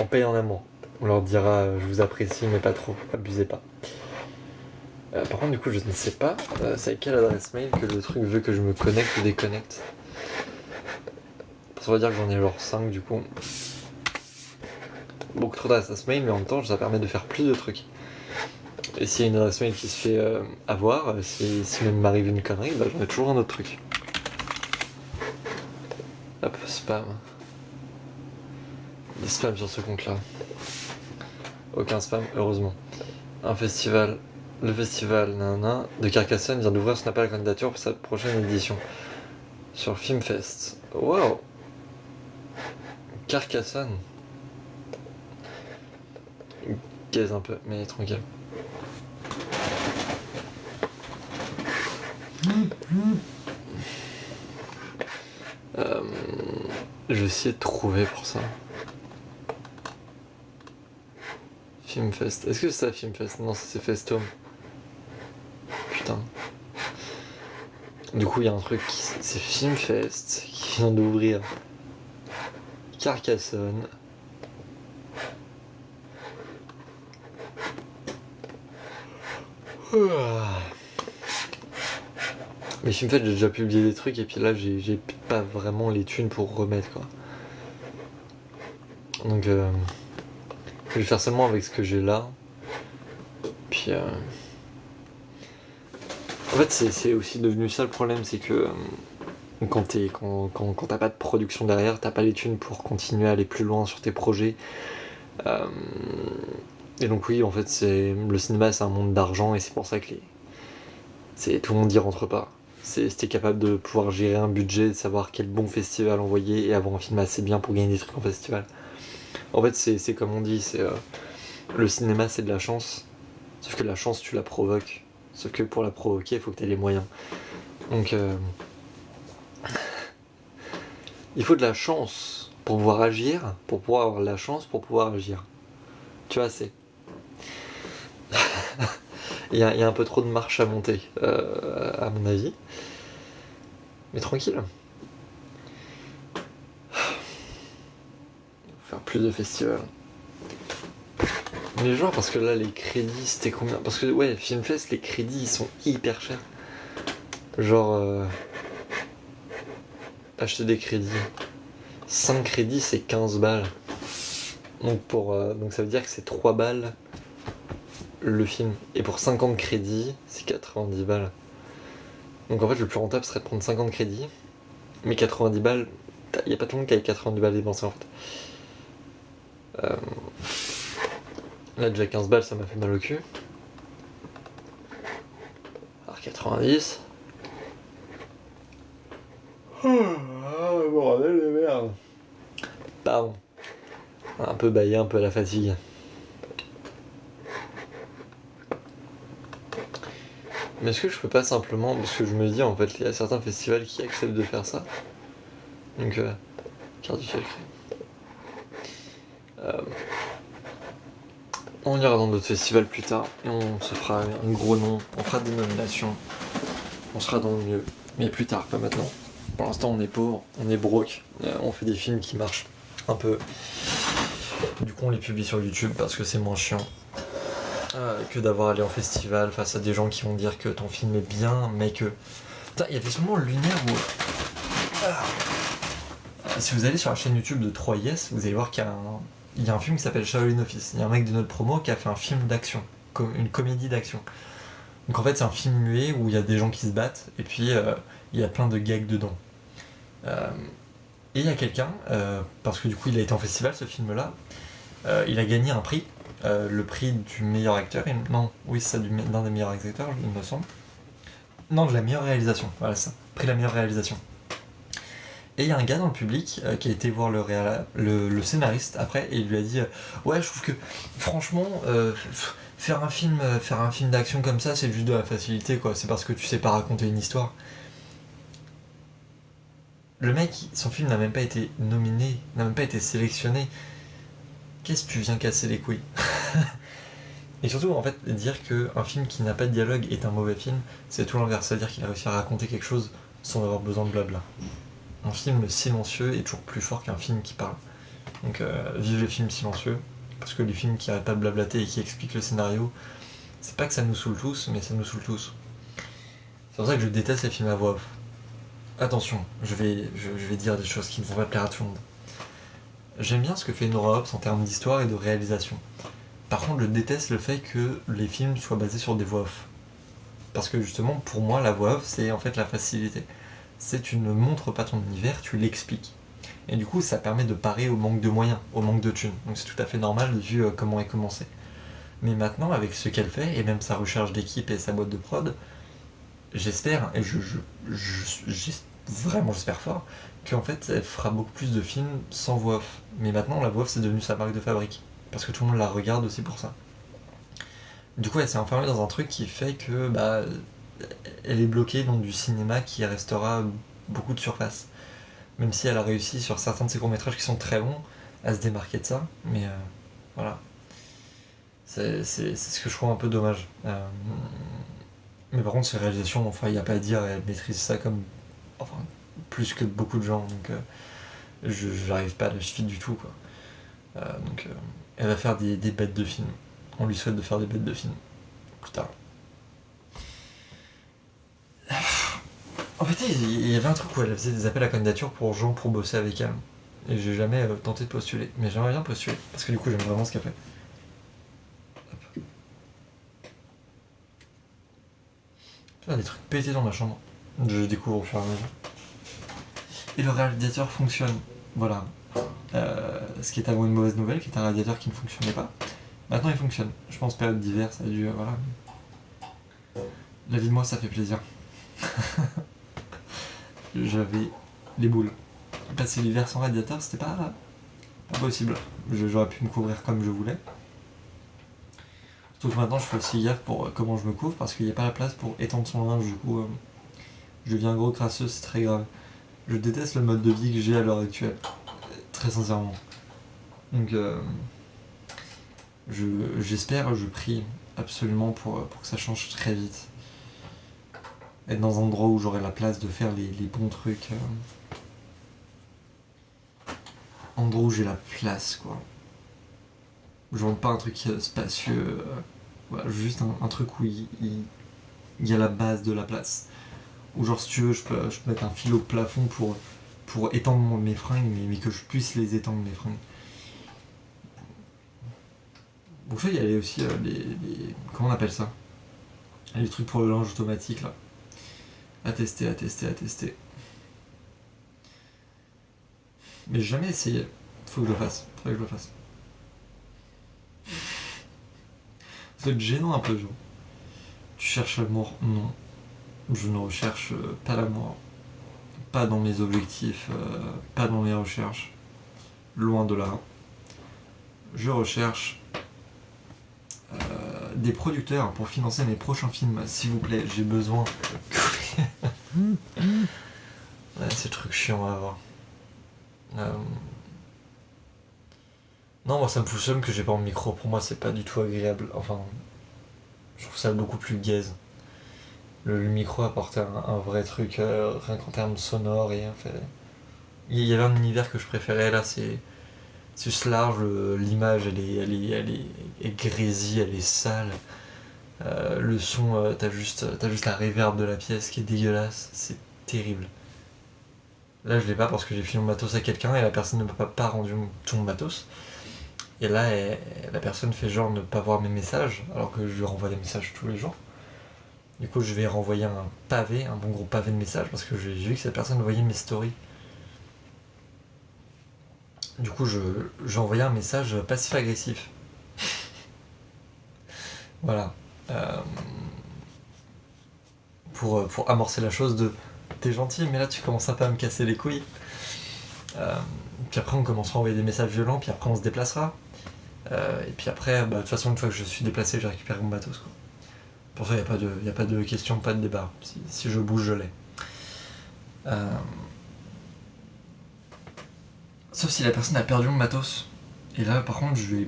on paye en amont. On leur dira je vous apprécie mais pas trop, abusez pas. Par contre du coup je ne sais pas c'est avec quelle adresse mail que le truc veut que je me connecte ou déconnecte. Ça va dire que j'en ai genre 5 du coup. Beaucoup trop d'adresses mail, mais en même temps ça permet de faire plus de trucs. Et s'il y a une adresse mail qui se fait avoir, si même m'arrive une connerie, bah j'en ai toujours un autre truc. Hop, spam. Des spams sur ce compte là. Aucun spam, heureusement. Un festival. Le festival nanana, de Carcassonne vient d'ouvrir son appel à candidature pour sa prochaine édition. Sur Filmfest. Wow. Carcassonne. Gaze un peu, mais tranquille. Je vais essayer de trouver pour ça. Filmfest. Est-ce que c'est ça Filmfest? Non, ça c'est Festom. Putain. Du coup, il y a un truc, c'est Filmfest qui vient d'ouvrir Carcassonne. Mais Filmfest, j'ai déjà publié des trucs et puis là, j'ai pas vraiment les thunes pour remettre quoi. Donc, je vais faire seulement avec ce que j'ai là. Puis, en fait, c'est aussi devenu ça le problème, c'est que Donc quand t'as pas de production derrière, t'as pas les thunes pour continuer à aller plus loin sur tes projets. Et donc oui, en fait, le cinéma, c'est un monde d'argent et c'est pour ça que tout le monde y rentre pas. Si t'es capable de pouvoir gérer un budget, de savoir quel bon festival envoyer et avoir un film assez bien pour gagner des trucs en festival. En fait, c'est comme on dit, le cinéma, c'est de la chance. Sauf que la chance, tu la provoques. Sauf que pour la provoquer, il faut que tu aies les moyens. Donc, il faut de la chance pour pouvoir agir, pour pouvoir avoir la chance pour pouvoir agir. Tu vois, il y a un peu trop de marche à monter, à mon avis. Mais tranquille. Faire plus de festivals. Mais genre, parce que là, les crédits, c'était combien? Parce que, ouais, Filmfest, les crédits, ils sont hyper chers. Genre, acheter des crédits. 5 crédits, c'est 15 balles. Donc ça veut dire que c'est 3 balles le film. Et pour 50 crédits, c'est 90 balles. Donc en fait, le plus rentable serait de prendre 50 crédits. Mais 90 balles, y a pas tout le monde qui a 90 balles dépensées en fait. Là, déjà 15 balles, ça m'a fait mal au cul. Alors 90. Bordel de merde. Pardon. Un peu baillé, un peu à la fatigue. Mais est-ce que je peux pas simplement, parce que je me dis en fait, il y a certains festivals qui acceptent de faire ça. Donc, carte du secret. On ira dans d'autres festivals plus tard et on se fera un gros nom, on fera des nominations, on sera dans le mieux. Mais plus tard, pas maintenant. Pour l'instant, on est pauvre, on est broke, on fait des films qui marchent un peu. Du coup, on les publie sur YouTube parce que c'est moins chiant que d'avoir à aller en festival face à des gens qui vont dire que ton film est bien, mais que. Putain, il y avait sûrement Lunaire où. Si vous allez sur la chaîne YouTube de 3IS, vous allez voir qu'il y a un film qui s'appelle Shaolin Office. Il y a un mec de notre promo qui a fait un film d'action, une comédie d'action. Donc en fait, c'est un film muet où il y a des gens qui se battent et puis il y a plein de gags dedans. Et il y a quelqu'un, parce que du coup il a été en festival ce film-là, il a gagné un prix, le prix du meilleur acteur, c'est d'un des meilleurs acteurs, il me semble. Non, de la meilleure réalisation, voilà ça, prix de la meilleure réalisation. Et il y a un gars dans le public qui a été voir le scénariste après et il lui a dit ouais, je trouve que franchement faire un film d'action comme ça, c'est juste de la facilité quoi, c'est parce que tu sais pas raconter une histoire. Le mec, son film n'a même pas été nominé, n'a même pas été sélectionné. Qu'est-ce que tu viens casser les couilles? Et surtout, en fait, dire qu'un film qui n'a pas de dialogue est un mauvais film, c'est tout l'inverse. C'est-à-dire qu'il a réussi à raconter quelque chose sans avoir besoin de blabla. Un film silencieux est toujours plus fort qu'un film qui parle. Donc, vive les films silencieux, parce que les films qui arrêtent pas de blablater et qui expliquent le scénario, c'est pas que ça nous saoule tous, mais ça nous saoule tous. C'est pour ça que je déteste les films à voix off. Attention, je vais dire des choses qui ne vont pas plaire à tout le monde. J'aime bien ce que fait Nora Hobbs en termes d'histoire et de réalisation. Par contre, je déteste le fait que les films soient basés sur des voix off. Parce que justement, pour moi, la voix off, c'est en fait la facilité. C'est tu ne montres pas ton univers, tu l'expliques. Et du coup, ça permet de parer au manque de moyens, au manque de thunes. Donc c'est tout à fait normal vu comment elle commençait. Mais maintenant, avec ce qu'elle fait, et même sa recherche d'équipe et sa boîte de prod, j'espère, et vraiment j'espère fort, qu'en fait elle fera beaucoup plus de films sans voix off. Mais maintenant la voix off c'est devenu sa marque de fabrique. Parce que tout le monde la regarde aussi pour ça. Du coup elle s'est enfermée dans un truc qui fait que elle est bloquée dans du cinéma qui restera beaucoup de surface. Même si elle a réussi sur certains de ses courts-métrages qui sont très longs à se démarquer de ça. Mais voilà. C'est ce que je trouve un peu dommage. Mais par contre, ses réalisations, enfin, il n'y a pas à dire, elle maîtrise ça comme. Enfin, plus que beaucoup de gens, donc je n'arrive pas à la cheville du tout, quoi. Donc, elle va faire des bêtes de films. On lui souhaite de faire des bêtes de films. Plus tard. En fait, il y avait un truc où elle faisait des appels à candidature pour gens pour bosser avec elle. Et j'ai jamais tenté de postuler. Mais j'aimerais bien postuler, parce que du coup, j'aime vraiment ce qu'elle fait. Il y a des trucs pétés dans ma chambre. Je découvre au fur et à mesure. Et le radiateur fonctionne. Voilà. Ce qui est avant une mauvaise nouvelle, qui est un radiateur qui ne fonctionnait pas. Maintenant il fonctionne. Je pense période d'hiver, ça a dû... voilà. La vie de moi, ça fait plaisir. J'avais les boules. Passer l'hiver sans radiateur, c'était pas possible. J'aurais pu me couvrir comme je voulais. Surtout que maintenant, je fais aussi gaffe pour comment je me couvre, parce qu'il n'y a pas la place pour étendre son linge, du coup... je deviens gros crasseux, c'est très grave. Je déteste le mode de vie que j'ai à l'heure actuelle. Très sincèrement. Donc... j'espère, je prie absolument pour que ça change très vite. Être dans un endroit où j'aurai la place de faire les bons trucs. Endroit où j'ai la place, quoi. Je veux pas un truc spacieux. Voilà, juste un truc où il y a la base de la place. Ou genre, si tu veux, je peux mettre un fil au plafond pour étendre mes fringues, mais que je puisse les étendre, mes fringues. Bon, ça, il y a aussi les... Comment on appelle ça? Les trucs pour le linge automatique, là. À tester. Mais j'ai jamais essayé. Faut que je le fasse. Ça doit être gênant un peu, genre. Tu cherches l'amour? Non. Je ne recherche pas l'amour. Pas dans mes objectifs, pas dans mes recherches. Loin de là. Je recherche des producteurs pour financer mes prochains films. S'il vous plaît, j'ai besoin. Ouais, c'est le truc chiant à avoir. Non, moi ça me fout seum que j'ai pas mon micro. Pour moi, c'est pas du tout agréable. Enfin, je trouve ça beaucoup plus gaze. Le micro apporte un vrai truc, rien qu'en termes sonores. Et, enfin, il y avait un univers que je préférais, là, c'est juste large. L'image, elle est grésille, elle est sale. Le son, t'as juste la reverb de la pièce qui est dégueulasse. C'est terrible. Là, je l'ai pas parce que j'ai filé mon matos à quelqu'un et la personne ne m'a pas rendu tout mon matos. Et là, la personne fait genre ne pas voir mes messages, alors que je lui renvoie des messages tous les jours. Du coup, je vais renvoyer un pavé, un bon gros pavé de messages, parce que j'ai vu que cette personne voyait mes stories. Du coup, j'ai envoyé un message passif-agressif. Voilà. Pour amorcer la chose de t'es gentil, mais là tu commences un peu à me casser les couilles. Puis après, on commencera à envoyer des messages violents, puis après, on se déplacera. Et puis après, de toute façon, une fois que je suis déplacé, j'ai récupéré mon matos, quoi. Pour ça, il n'y a pas de question, pas de débat. Si je bouge, je l'ai. Sauf si la personne a perdu mon matos. Et là, par contre, je vais...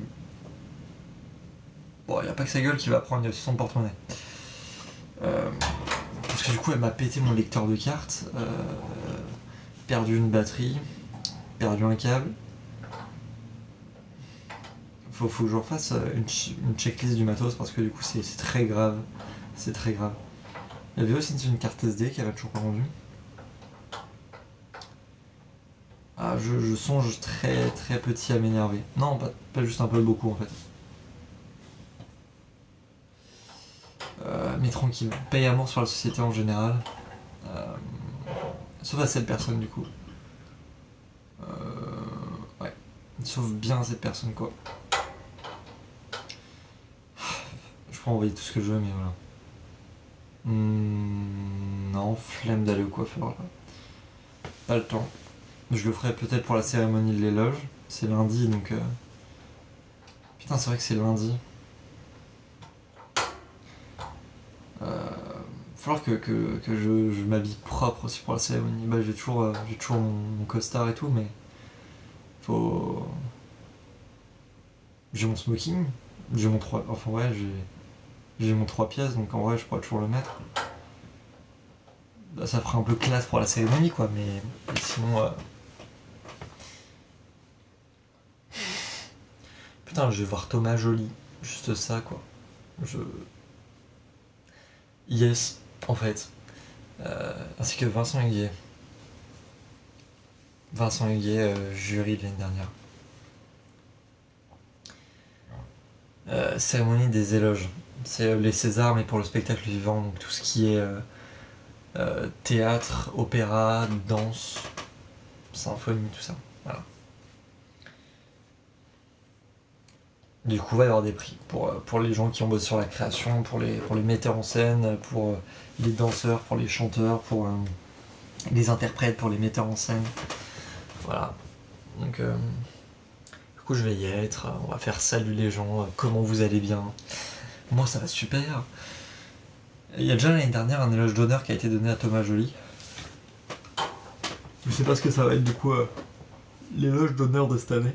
Bon, il n'y a pas que sa gueule qui va prendre, il y a aussi son porte-monnaie. Parce que du coup, elle m'a pété mon lecteur de cartes, perdu une batterie, perdu un câble. Faut que je refasse une checklist du matos parce que du coup, c'est très grave. C'est très grave. Il y avait aussi une carte SD qui avait toujours pas rendue. Ah, je songe très très petit à m'énerver. Non, pas juste un peu, beaucoup en fait. Mais tranquille, paye amour sur la société en général. Sauf à cette personne du coup. Ouais. Sauf bien à cette personne quoi. Je pourrais envoyer tout ce que je veux mais voilà. Non, flemme d'aller au coiffeur là. Pas le temps. Je le ferai peut-être pour la cérémonie de l'éloge. C'est lundi donc... Putain, c'est vrai que c'est lundi. Falloir que je m'habille propre aussi pour la cérémonie. J'ai toujours mon costard et tout, mais faut... J'ai mon smoking, j'ai mon 3... Enfin ouais, j'ai mon 3 pièces, donc en vrai je pourrais toujours le mettre. Ça fera un peu classe pour la cérémonie quoi, mais sinon... Putain, je vais voir Thomas Joly, juste ça quoi. Yes, en fait. Ainsi que Vincent Huguet. Vincent Huguet, jury de l'année dernière. Cérémonie des éloges. C'est les Césars, mais pour le spectacle vivant, donc tout ce qui est théâtre, opéra, danse, symphonie, tout ça. Voilà. Du coup, il va y avoir des prix pour les gens qui ont bossé sur la création, pour les metteurs en scène, pour les danseurs, pour les chanteurs, pour les interprètes, pour les metteurs en scène. Voilà. Donc, du coup, je vais y être. On va faire salut les gens, comment vous allez bien. Moi, ça va super. Il y a déjà l'année dernière un éloge d'honneur qui a été donné à Thomas Joly. Je sais pas ce que ça va être du coup l'éloge d'honneur de cette année.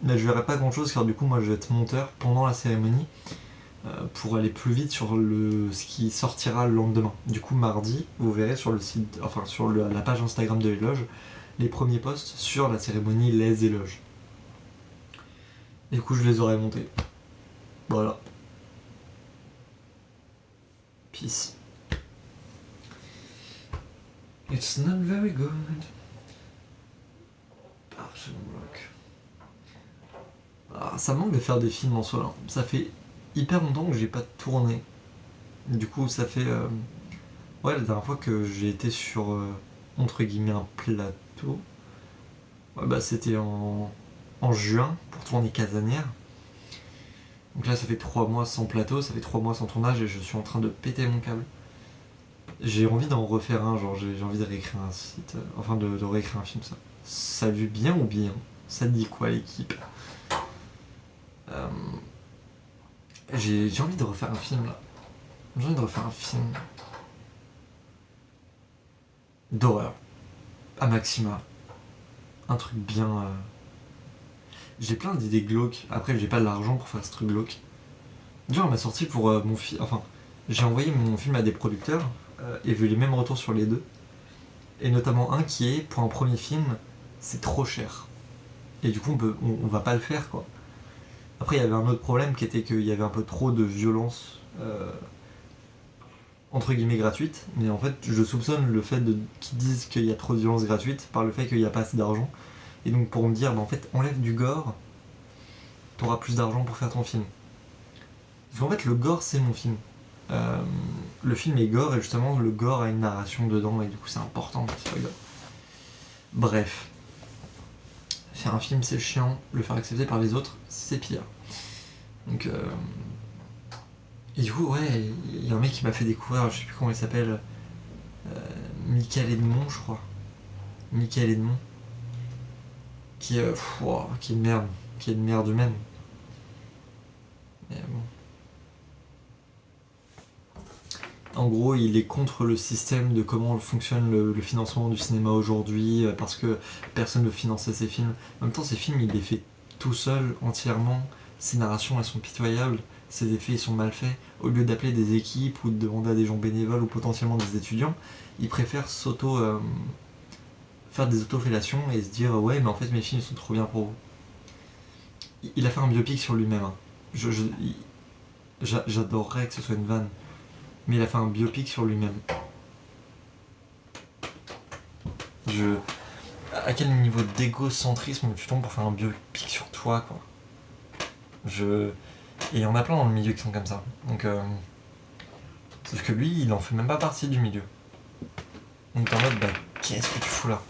Mais je verrai pas grand chose car du coup moi je vais être monteur pendant la cérémonie pour aller plus vite sur ce qui sortira le lendemain. Du coup mardi, vous verrez sur le site, enfin sur la page Instagram de l'éloge, les premiers posts sur la cérémonie Les Éloges. Du coup je les aurai montés. Voilà. Peace. It's not very good. Ah, je me bloque. Ah, ça me manque de faire des films en soi. Ça fait hyper longtemps que j'ai pas tourné. Du coup, ça fait. Ouais, la dernière fois que j'ai été sur, entre guillemets, un plateau, ouais, bah, c'était en juin pour tourner Casanière. Donc là, ça fait 3 mois sans plateau, ça fait 3 mois sans tournage et je suis en train de péter mon câble. J'ai envie d'en refaire un, genre j'ai envie de réécrire un site, enfin de réécrire un film, ça. Ça lui bien ou bien? Ça dit quoi l'équipe? J'ai envie de refaire un film là. J'ai envie de refaire un film d'horreur. À Maxima. Un truc bien. J'ai plein d'idées glauques. Après, j'ai pas de l'argent pour faire ce truc glauque. Déjà, on m'a sorti pour mon film. Enfin, j'ai envoyé mon film à des producteurs et vu les mêmes retours sur les deux. Et notamment un qui est, pour un premier film, c'est trop cher. Et du coup, on va pas le faire quoi. Après, il y avait un autre problème qui était qu'il y avait un peu trop de violence entre guillemets gratuite, mais en fait, je soupçonne le fait qu'ils disent qu'il y a trop de violence gratuite par le fait qu'il n'y a pas assez d'argent. Et donc, pour me dire, bah, en fait, enlève du gore, t'auras plus d'argent pour faire ton film. Parce qu'en fait, le gore, c'est mon film. Le film est gore, et justement, le gore a une narration dedans, et du coup, c'est important qu'il soit gore. Bref. Faire un film, c'est chiant. Le faire accepter par les autres, c'est pire. Donc, et du coup, ouais, il y a un mec qui m'a fait découvrir, je sais plus comment il s'appelle, Michael Edmond, je crois. Michael Edmond. Qui est une merde humaine. Mais bon. En gros, il est contre le système de comment fonctionne le financement du cinéma aujourd'hui, parce que personne ne finançait ses films. En même temps, ces films, il les fait tout seul, entièrement. Ses narrations, elles sont pitoyables. Ses effets, ils sont mal faits. Au lieu d'appeler des équipes ou de demander à des gens bénévoles ou potentiellement des étudiants, il préfère faire des autofellations et se dire ouais, mais en fait, mes films sont trop bien pour vous. Il a fait un biopic sur lui-même. Hein. J'adorerais que ce soit une vanne. Mais il a fait un biopic sur lui-même. À quel niveau d'égocentrisme tu tombes pour faire un biopic sur toi, quoi. Et il y en a plein dans le milieu qui sont comme ça. Donc, sauf que lui, il en fait même pas partie du milieu. Donc t'es en mode, bah, qu'est-ce que tu fous là?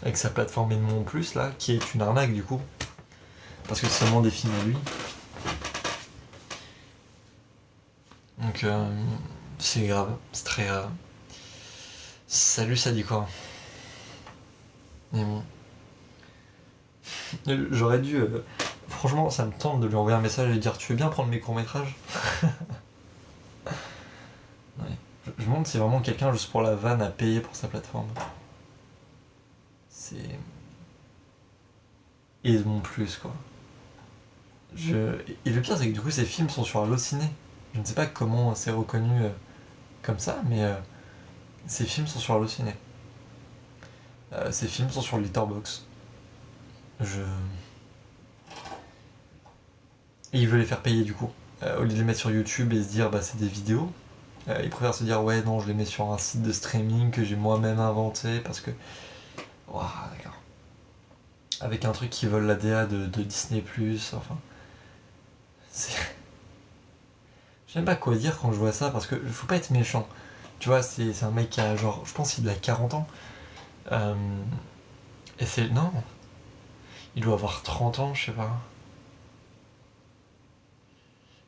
Avec sa plateforme Edmond Plus, là, qui est une arnaque du coup. Parce que c'est seulement des films à lui. Donc, c'est grave, c'est très grave. Salut, ça dit quoi? Mais bon. J'aurais dû. Franchement, ça me tente de lui envoyer un message et dire tu veux bien prendre mes courts-métrages? Ouais. Je me demande si vraiment quelqu'un, juste pour la vanne, a payé pour sa plateforme. C'est. Edmond Plus, quoi. Et le pire, c'est que du coup, ces films sont sur Allociné. Je ne sais pas comment c'est reconnu comme ça, mais ces films sont sur Allociné. Ces films sont sur Letterboxd. Et il veut les faire payer du coup. Au lieu de les mettre sur YouTube et se dire bah c'est des vidéos, il préfère se dire ouais non je les mets sur un site de streaming que j'ai moi-même inventé parce que. Waouh d'accord. Avec un truc qui vole la DA de Disney+, enfin. C'est. Je sais pas quoi dire quand je vois ça parce que faut pas être méchant. Tu vois, c'est un mec qui a genre, je pense qu'il a 40 ans. Euh, et c'est... Non, il doit avoir 30 ans, je sais pas.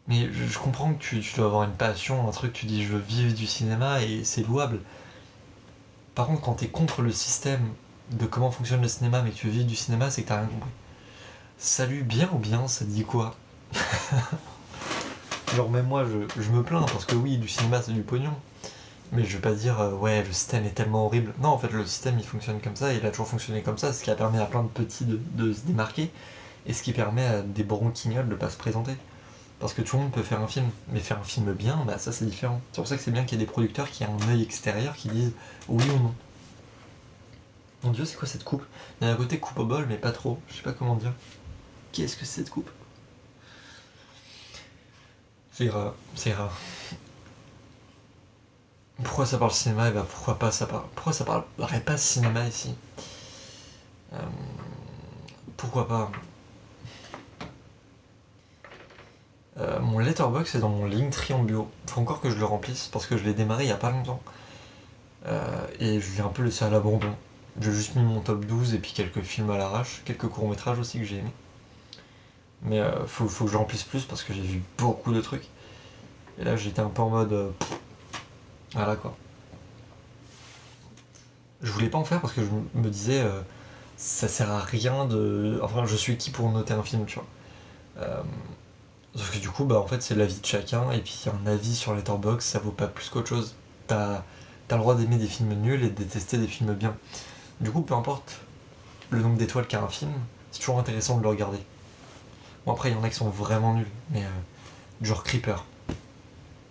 Mais je comprends que tu dois avoir une passion, un truc, tu dis je veux vivre du cinéma et c'est louable. Par contre, quand t'es contre le système de comment fonctionne le cinéma mais que tu veux vivre du cinéma, c'est que t'as rien compris. Salut, bien ou bien, ça te dit quoi? Genre même moi, je me plains parce que oui, du cinéma c'est du pognon. Mais je vais pas dire ouais, le système est tellement horrible. Non, en fait, le système il fonctionne comme ça, il a toujours fonctionné comme ça, ce qui a permis à plein de petits de se démarquer et ce qui permet à des bronquignoles de pas se présenter. Parce que tout le monde peut faire un film, mais faire un film bien, bah ça c'est différent. C'est pour ça que c'est bien qu'il y ait des producteurs qui aient un œil extérieur qui disent oui ou non. Mon dieu, c'est quoi cette coupe? Il y a un côté coupe au bol, mais pas trop. Je sais pas comment dire. Qu'est-ce que c'est cette coupe? C'est rare, c'est rare. Pourquoi ça parle cinéma? Et bah pourquoi pas ça parle. Pourquoi ça parlerait pas cinéma ici? Euh, Pourquoi pas? Mon letterbox est dans mon Linktree en bio. Faut encore que je le remplisse parce que je l'ai démarré il y a pas longtemps. Et je l'ai un peu laissé à l'abandon. J'ai juste mis mon top 12 et puis quelques films à l'arrache, quelques courts-métrages aussi que j'ai aimés. Mais faut que je remplisse plus parce que j'ai vu beaucoup de trucs. Et là j'étais un peu en mode. Voilà quoi. Je voulais pas en faire parce que je me disais ça sert à rien de. Enfin, je suis qui pour noter un film, tu vois. Euh, Sauf que du coup, bah en fait, c'est l'avis de chacun et puis un avis sur Letterboxd, ça vaut pas plus qu'autre chose. T'as le droit d'aimer des films nuls et de détester des films bien. Du coup, peu importe le nombre d'étoiles qu'a un film, c'est toujours intéressant de le regarder. Bon, après, il y en a qui sont vraiment nuls, mais genre Creeper.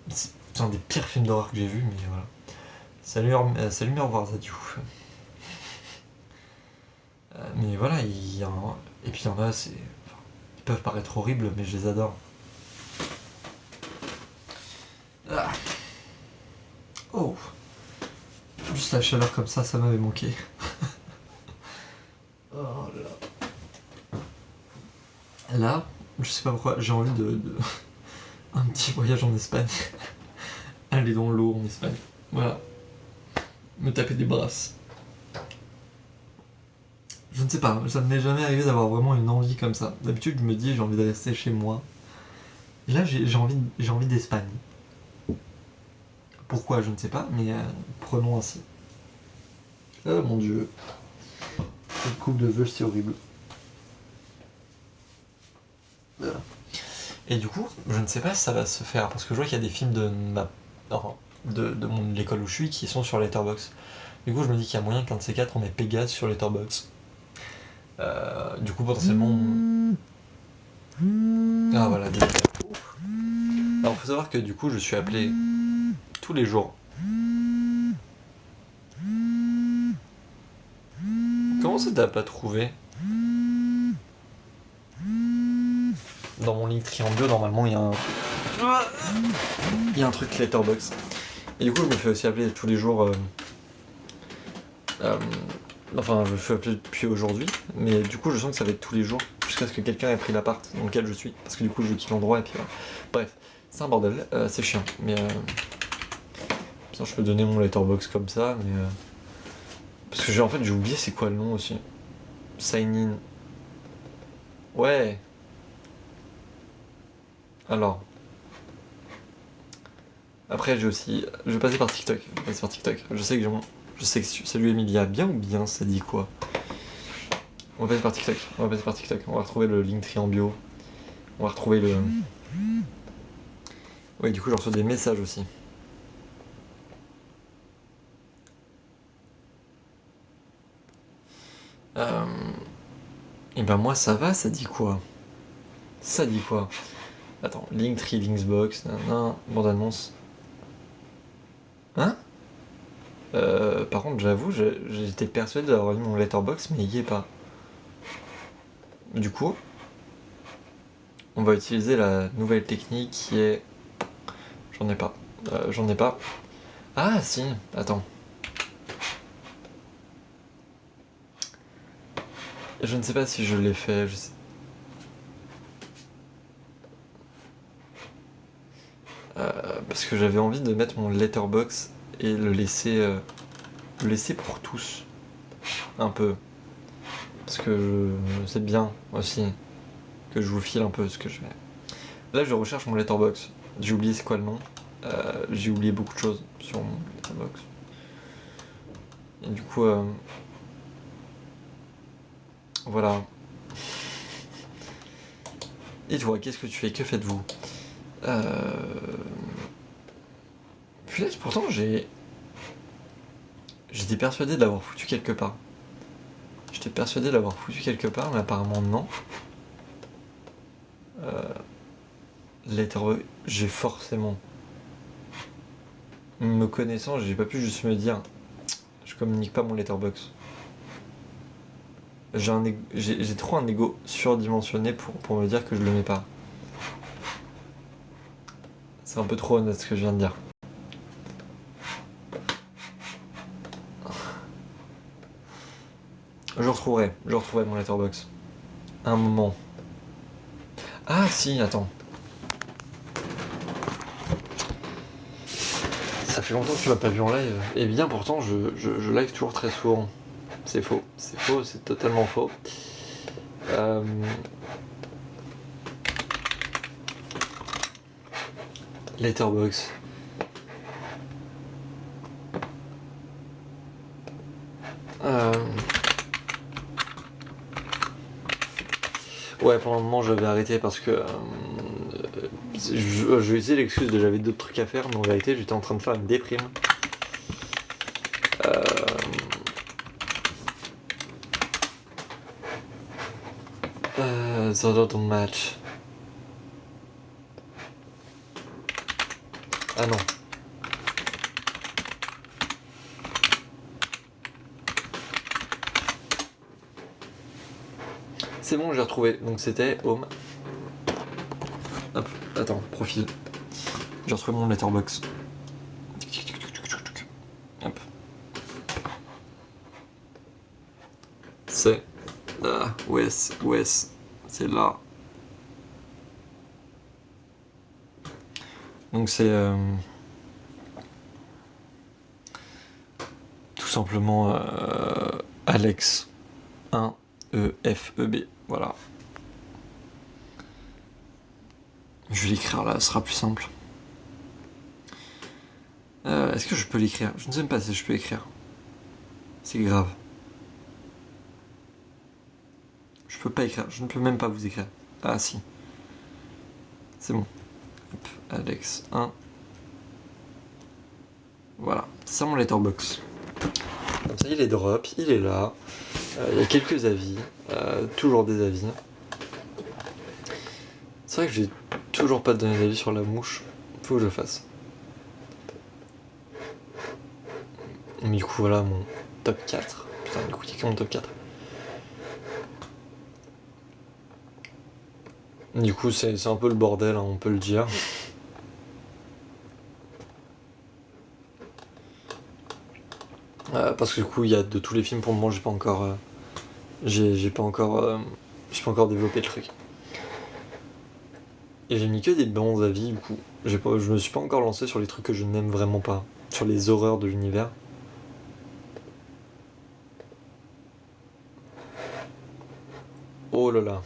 C'est un des pires films d'horreur que j'ai vu, mais voilà. Salut, au revoir, Zadiou. Mais voilà, et puis il y en a, ils peuvent paraître horribles, mais je les adore. Ah. Oh, juste la chaleur comme ça m'avait manqué. Oh là. Là, je sais pas pourquoi, j'ai envie de un petit voyage en Espagne. Aller dans l'eau en Espagne. Voilà. Me taper des brasses. Je ne sais pas, ça ne m'est jamais arrivé d'avoir vraiment une envie comme ça. D'habitude, je me dis j'ai envie de rester chez moi. Et là, j'ai envie d'Espagne. Pourquoi, je ne sais pas, mais prenons ainsi. Oh mon dieu. Cette coupe de vœux, c'est horrible. Voilà. Et du coup, je ne sais pas si ça va se faire, parce que je vois qu'il y a des films de ma. Enfin, de l'école où je suis qui sont sur Letterboxd. Du coup, je me dis qu'il y a moyen qu'un de ces quatre, on ait Pégase sur Letterboxd. Du coup, potentiellement. Ah voilà, désolé. Alors, faut savoir que du coup, je suis appelé tous les jours. Comment ça t'as pas trouvé? Dans mon Linktree en bio, normalement, il y a un truc Letterboxd. Et du coup, je me fais aussi appeler tous les jours. Enfin, je me fais appeler depuis aujourd'hui, mais du coup, je sens que ça va être tous les jours jusqu'à ce que quelqu'un ait pris l'appart dans lequel je suis. Parce que du coup, je quitte l'endroit et puis voilà. Bref, c'est un bordel, c'est chiant. Mais sinon, je peux donner mon Letterboxd comme ça, mais. Parce que en fait, j'ai oublié c'est quoi le nom aussi. Sign in. Ouais. Alors. Après, j'ai aussi. Je vais passer par TikTok. Je sais que salut Emilia, bien ou bien, ça dit quoi? On va passer par TikTok. On va retrouver le Linktree en bio. On va retrouver le. Ouais, du coup, je reçois des messages aussi. Et ben moi, ça va, ça dit quoi? Ça dit quoi? Attends, Linktree, Linksbox, bande-annonce. Hein? Par contre, j'avoue, j'étais persuadé d'avoir mis mon Letterboxd, mais il y est pas. Du coup, on va utiliser la nouvelle technique qui est. J'en ai pas. Ah si, attends. Je ne sais pas si je l'ai fait. Parce que j'avais envie de mettre mon Letterboxd et le laisser pour tous, un peu. Parce que c'est bien aussi que je vous file un peu ce que je fais. Là, je recherche mon Letterboxd. J'ai oublié c'est quoi le nom. J'ai oublié beaucoup de choses sur mon Letterboxd. Et du coup, voilà. Et toi, qu'est-ce que tu fais? Que faites-vous? Punaise, pourtant j'étais persuadé de l'avoir foutu quelque part. J'étais persuadé de l'avoir foutu quelque part, mais apparemment non. Letterboxd, j'ai forcément... Me connaissant, j'ai pas pu juste me dire je communique pas mon Letterboxd. J'ai trop un ego surdimensionné pour me dire que je le mets pas. C'est un peu trop honnête ce que je viens de dire. Je retrouverai mon Letterboxd. Un moment. Ah si, attends. Ça fait longtemps que tu m'as pas vu en live. Et bien pourtant, je live toujours très souvent. C'est faux, c'est totalement faux. Letterboxd. Ouais, pendant un moment j'avais arrêté parce que je vais utiliser l'excuse de j'avais d'autres trucs à faire, mais en vérité j'étais en train de faire une déprime. The Total Match. Ah non. C'est bon, j'ai retrouvé. Donc c'était Home. Hop, attends, profil. J'ai retrouvé mon Letterboxd. Hop. C'est là, où est-ce c'est là. Donc c'est tout simplement Alex 1 EFEB. Voilà. Je vais l'écrire là, ce sera plus simple. Est-ce que je peux l'écrire? Je ne sais même pas si je peux écrire. C'est grave. Je peux pas écrire, je ne peux même pas vous écrire. Ah si. C'est bon. Hop, Alex 1. Voilà, c'est ça mon Letterboxd. Comme ça il est drop, il est là. Il y a quelques avis, toujours des avis. C'est vrai que j'ai toujours pas donné d'avis sur la mouche. Faut que je le fasse. Mais du coup voilà mon top 4. Putain, du coup il y a que mon top 4. Du coup c'est un peu le bordel, hein, on peut le dire. Parce que du coup il y a de tous les films pour le moment j'ai pas encore développé le truc. Et j'ai mis que des bons avis du coup. Je me suis pas encore lancé sur les trucs que je n'aime vraiment pas. Sur les horreurs de l'univers. Oh là là.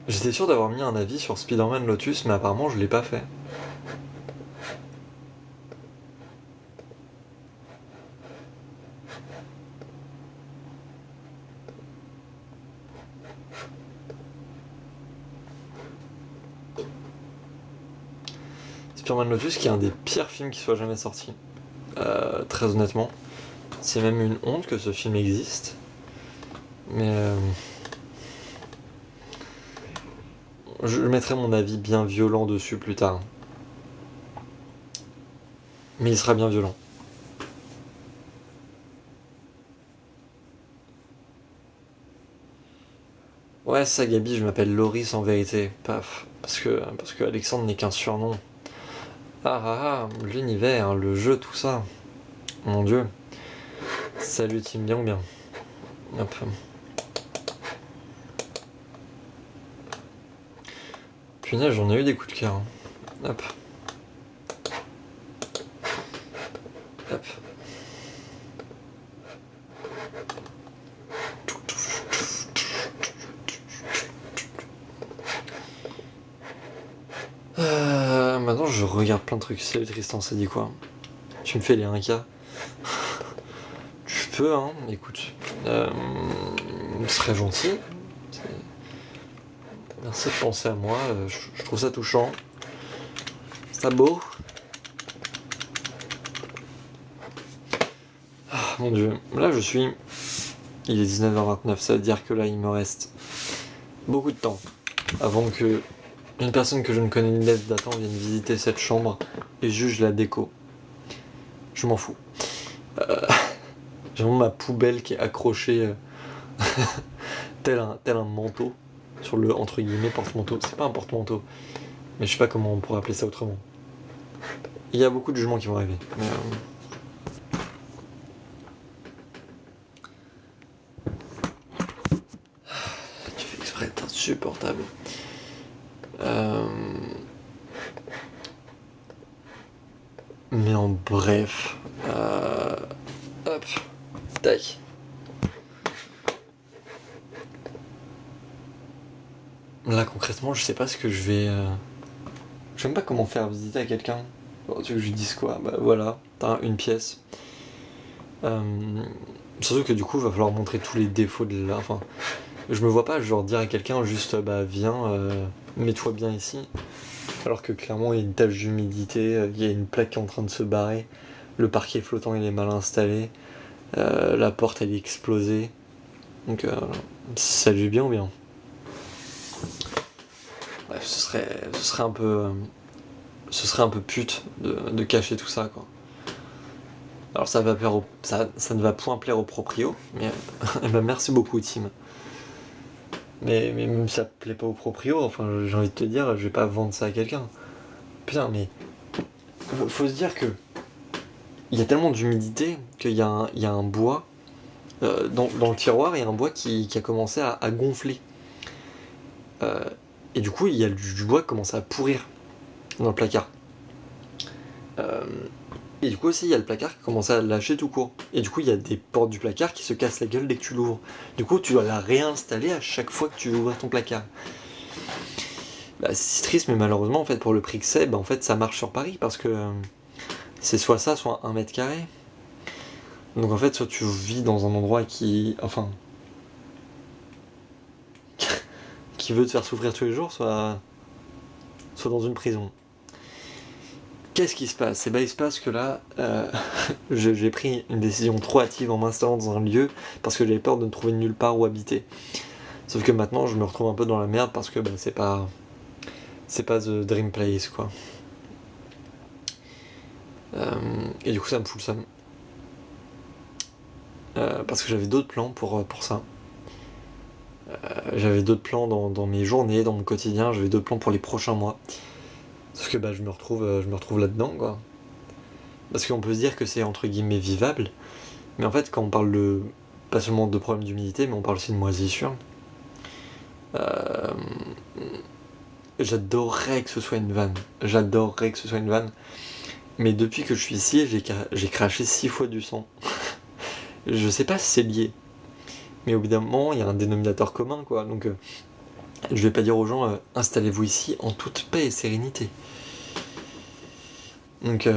J'étais sûr d'avoir mis un avis sur Spider-Man Lotus, mais apparemment je l'ai pas fait. Spider-Man Lotus qui est un des pires films qui soit jamais sorti. Très honnêtement. C'est même une honte que ce film existe. Mais je mettrai mon avis bien violent dessus plus tard. Mais il sera bien violent. Ouais, ça Gabi, je m'appelle Loris en vérité. Paf. Parce que Alexandre n'est qu'un surnom. L'univers, le jeu, tout ça. Mon dieu. Salut Team bien ou bien. Hop. Punaise, j'en ai eu des coups de cœur. Hein. Hop. Hop. Maintenant je regarde plein de trucs. Salut Tristan, ça dit quoi? Tu me fais les 1K? Tu peux, hein, écoute. Ce serait gentil. Merci de penser à moi, je trouve ça touchant. C'est beau. Ah, mon dieu, là je suis... Il est 19h29, ça veut dire que là il me reste beaucoup de temps avant que une personne que je ne connais ni laisse d'attendre vienne visiter cette chambre et juge la déco. Je m'en fous. J'ai vraiment ma poubelle qui est accrochée tel un manteau sur le entre guillemets porte-manteau. C'est pas un porte-manteau, mais je sais pas comment on pourrait appeler ça autrement. Il y a beaucoup de jugements qui vont arriver. Mais, tu fais exprès d'être insupportable. Mais en bref, hop, tac. Là concrètement, je sais pas ce que je vais. Je sais même pas comment faire visiter à quelqu'un. Bon, tu veux que je lui dise quoi? Bah voilà, t'as une pièce. Surtout que du coup, il va falloir montrer tous les défauts de là. Enfin, je me vois pas genre dire à quelqu'un juste bah viens, mets-toi bien ici. Alors que clairement, il y a une tache d'humidité, il y a une plaque qui est en train de se barrer, le parquet flottant il est mal installé, la porte elle est explosée. Donc ça lui est bien ou bien? Bref, ce serait un peu. Ce serait un peu pute de cacher tout ça, quoi. Alors ça ne va point plaire au proprio, mais bah, merci beaucoup Tim. Mais même si ça plaît pas au proprio, enfin j'ai envie de te dire, je vais pas vendre ça à quelqu'un. Putain, mais faut se dire que il y a tellement d'humidité qu'il y a un bois dans le tiroir, il y a un bois qui a commencé à gonfler. Et du coup, il y a du bois qui commence à pourrir dans le placard. Et du coup aussi il y a le placard qui commence à lâcher tout court. Et du coup il y a des portes du placard qui se cassent la gueule dès que tu l'ouvres. Du coup tu dois la réinstaller à chaque fois que tu veux ouvrir ton placard. Bah, c'est triste mais malheureusement en fait pour le prix que c'est, bah, en fait ça marche sur Paris parce que c'est soit ça soit 1 mètre carré. Donc en fait soit tu vis dans un endroit qui qui veut te faire souffrir tous les jours, soit dans une prison. Qu'est-ce qui se passe? Et bah il se passe que là, j'ai pris une décision trop hâtive en m'installant dans un lieu parce que j'avais peur de ne trouver nulle part où habiter. Sauf que maintenant je me retrouve un peu dans la merde parce que bah, c'est pas the dream place quoi. Et du coup ça me fout le seum. Parce que j'avais d'autres plans pour ça. J'avais d'autres plans dans mes journées, dans mon quotidien, j'avais d'autres plans pour les prochains mois. Sauf que bah, je me retrouve là-dedans quoi. Parce qu'on peut se dire que c'est entre guillemets vivable, mais en fait quand on parle pas seulement de problèmes d'humidité, mais on parle aussi de moisissure. J'adorerais que ce soit une vanne. Mais depuis que je suis ici, j'ai craché 6 fois du sang. Je sais pas si c'est lié. Mais au bout d'un moment, il y a un dénominateur commun, quoi. Donc, je vais pas dire aux gens, installez-vous ici en toute paix et sérénité. Donc,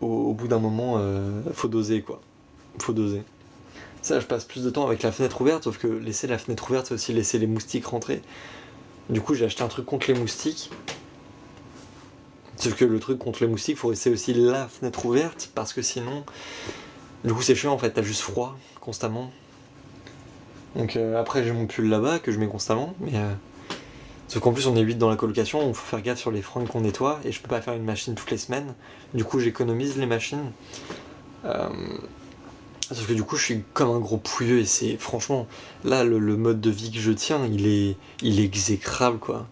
au bout d'un moment, faut doser, quoi. Faut doser. Ça, je passe plus de temps avec la fenêtre ouverte, sauf que laisser la fenêtre ouverte, c'est aussi laisser les moustiques rentrer. Du coup, j'ai acheté un truc contre les moustiques. Sauf que le truc contre les moustiques, faut laisser aussi la fenêtre ouverte, parce que sinon... Du coup, c'est chiant, en fait, t'as juste froid, constamment. Donc après, j'ai mon pull là-bas, que je mets constamment, mais... Sauf qu'en plus, on est 8 dans la colocation, il faut faire gaffe sur les fringues qu'on nettoie, et je peux pas faire une machine toutes les semaines. Du coup, j'économise les machines. Sauf que du coup je suis comme un gros pouilleux et c'est franchement là le mode de vie que je tiens il est exécrable quoi.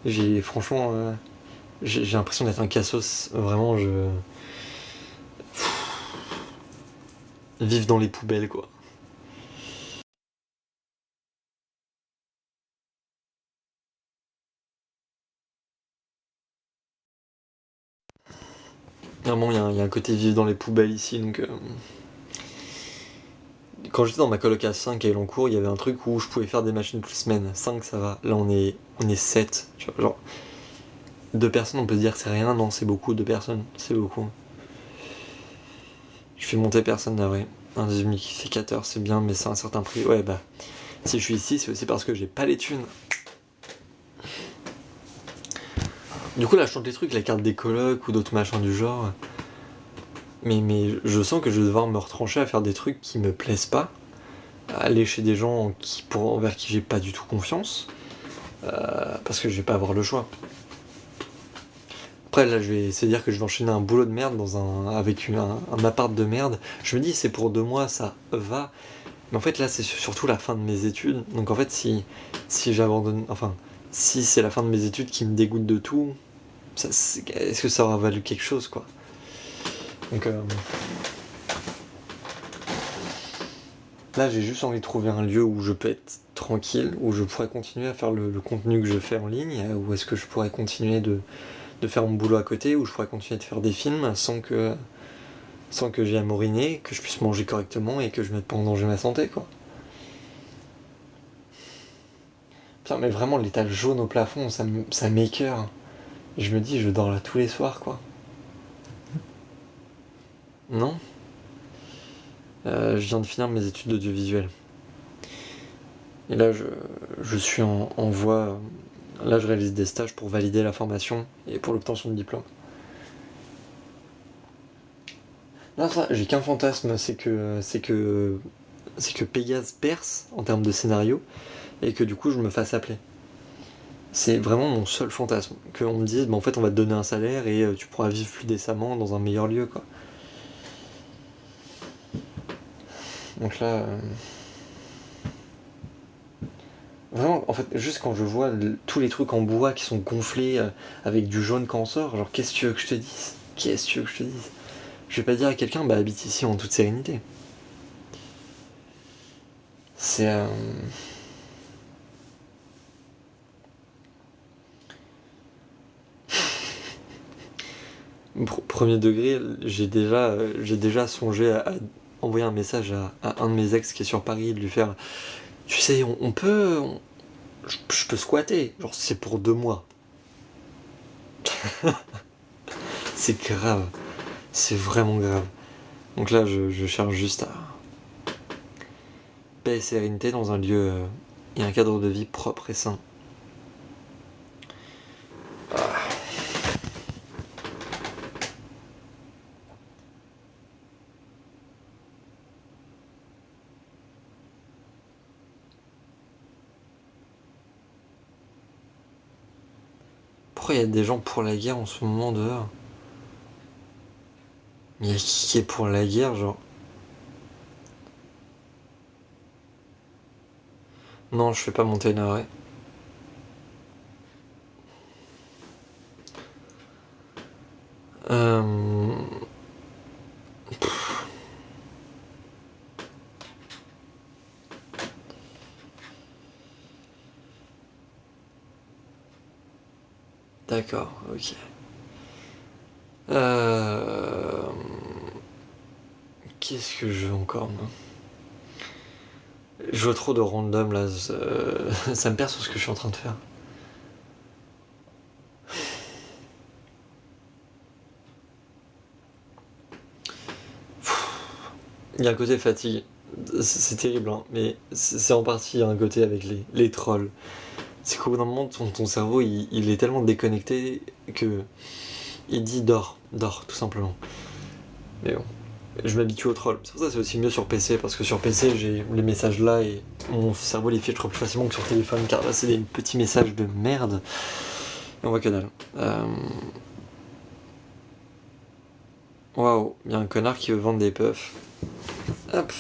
J'ai franchement j'ai l'impression d'être un cassos, vraiment je vivre dans les poubelles quoi. Vraiment, il y a un côté vivre dans les poubelles ici, donc... Quand j'étais dans ma coloc à 5 à Elancourt, il y avait un truc où je pouvais faire des machines toutes les semaines. 5 ça va. Là on est 7. Tu vois, genre 2 personnes on peut se dire que c'est rien, non c'est beaucoup, 2 personnes, c'est beaucoup. Je fais monter personne là, ouais. Un demi-sécateur c'est bien mais c'est un certain prix. Ouais bah si je suis ici c'est aussi parce que j'ai pas les thunes. Du coup là je chante les trucs, la carte des colocs ou d'autres machins du genre. Mais je sens que je vais devoir me retrancher à faire des trucs qui me plaisent pas. Aller chez des gens envers qui j'ai pas du tout confiance. Parce que je vais pas avoir le choix. Après là c'est dire que je vais enchaîner un boulot de merde avec un appart de merde. Je me dis c'est pour 2 mois ça va. Mais en fait là c'est surtout la fin de mes études. Donc en fait si j'abandonne. Enfin si c'est la fin de mes études qui me dégoûte de tout, est-ce que ça aura valu quelque chose quoi. Donc là j'ai juste envie de trouver un lieu où je peux être tranquille, où je pourrais continuer à faire le contenu que je fais en ligne, où est-ce que je pourrais continuer de faire mon boulot à côté, où je pourrais continuer de faire des films sans que j'ai à m'oriner, que je puisse manger correctement et que je mette pas en danger ma santé quoi. Putain mais vraiment l'étage jaune au plafond ça m'écœure. Je me dis je dors là tous les soirs quoi. Non je viens de finir mes études d'audiovisuel. Et là je suis en voie. Là je réalise des stages pour valider la formation et pour l'obtention de diplôme. Non ça j'ai qu'un fantasme, c'est que Pégase perce en termes de scénario et que du coup je me fasse appeler. C'est vraiment mon seul fantasme, qu'on me dise en fait on va te donner un salaire et tu pourras vivre plus décemment dans un meilleur lieu quoi. Donc là vraiment en fait juste quand je vois tous les trucs en bois qui sont gonflés avec du jaune quand on sort, genre qu'est-ce que tu veux que je te dise? Je vais pas dire à quelqu'un bah habite ici en toute sérénité. C'est premier degré, j'ai déjà songé à envoyer un message à un de mes ex qui est sur Paris, de lui faire tu sais je peux squatter, genre c'est pour 2 mois. C'est grave, c'est vraiment grave. Donc là je cherche juste à paix et sérénité dans un lieu et un cadre de vie propre et sain. Pourquoi il y a des gens pour la guerre en ce moment dehors? Mais il y a qui est pour la guerre, genre? Non, je fais pas monter une arrêt. D'accord, ok. Qu'est-ce que je veux encore, moi? Je veux trop de random là, ça me perd sur ce que je suis en train de faire. Il y a un côté fatigue, c'est terrible, hein, mais c'est en partie un côté avec les trolls. C'est qu'au bout d'un moment, ton cerveau il est tellement déconnecté que il dit dors, tout simplement. Mais bon, je m'habitue aux trolls. C'est pour ça que c'est aussi mieux sur PC, parce que sur PC j'ai les messages là et mon cerveau les filtre plus facilement que sur téléphone, car là c'est des petits messages de merde et on voit que dalle. Waouh, il y a un connard qui veut vendre des puffs. Hop.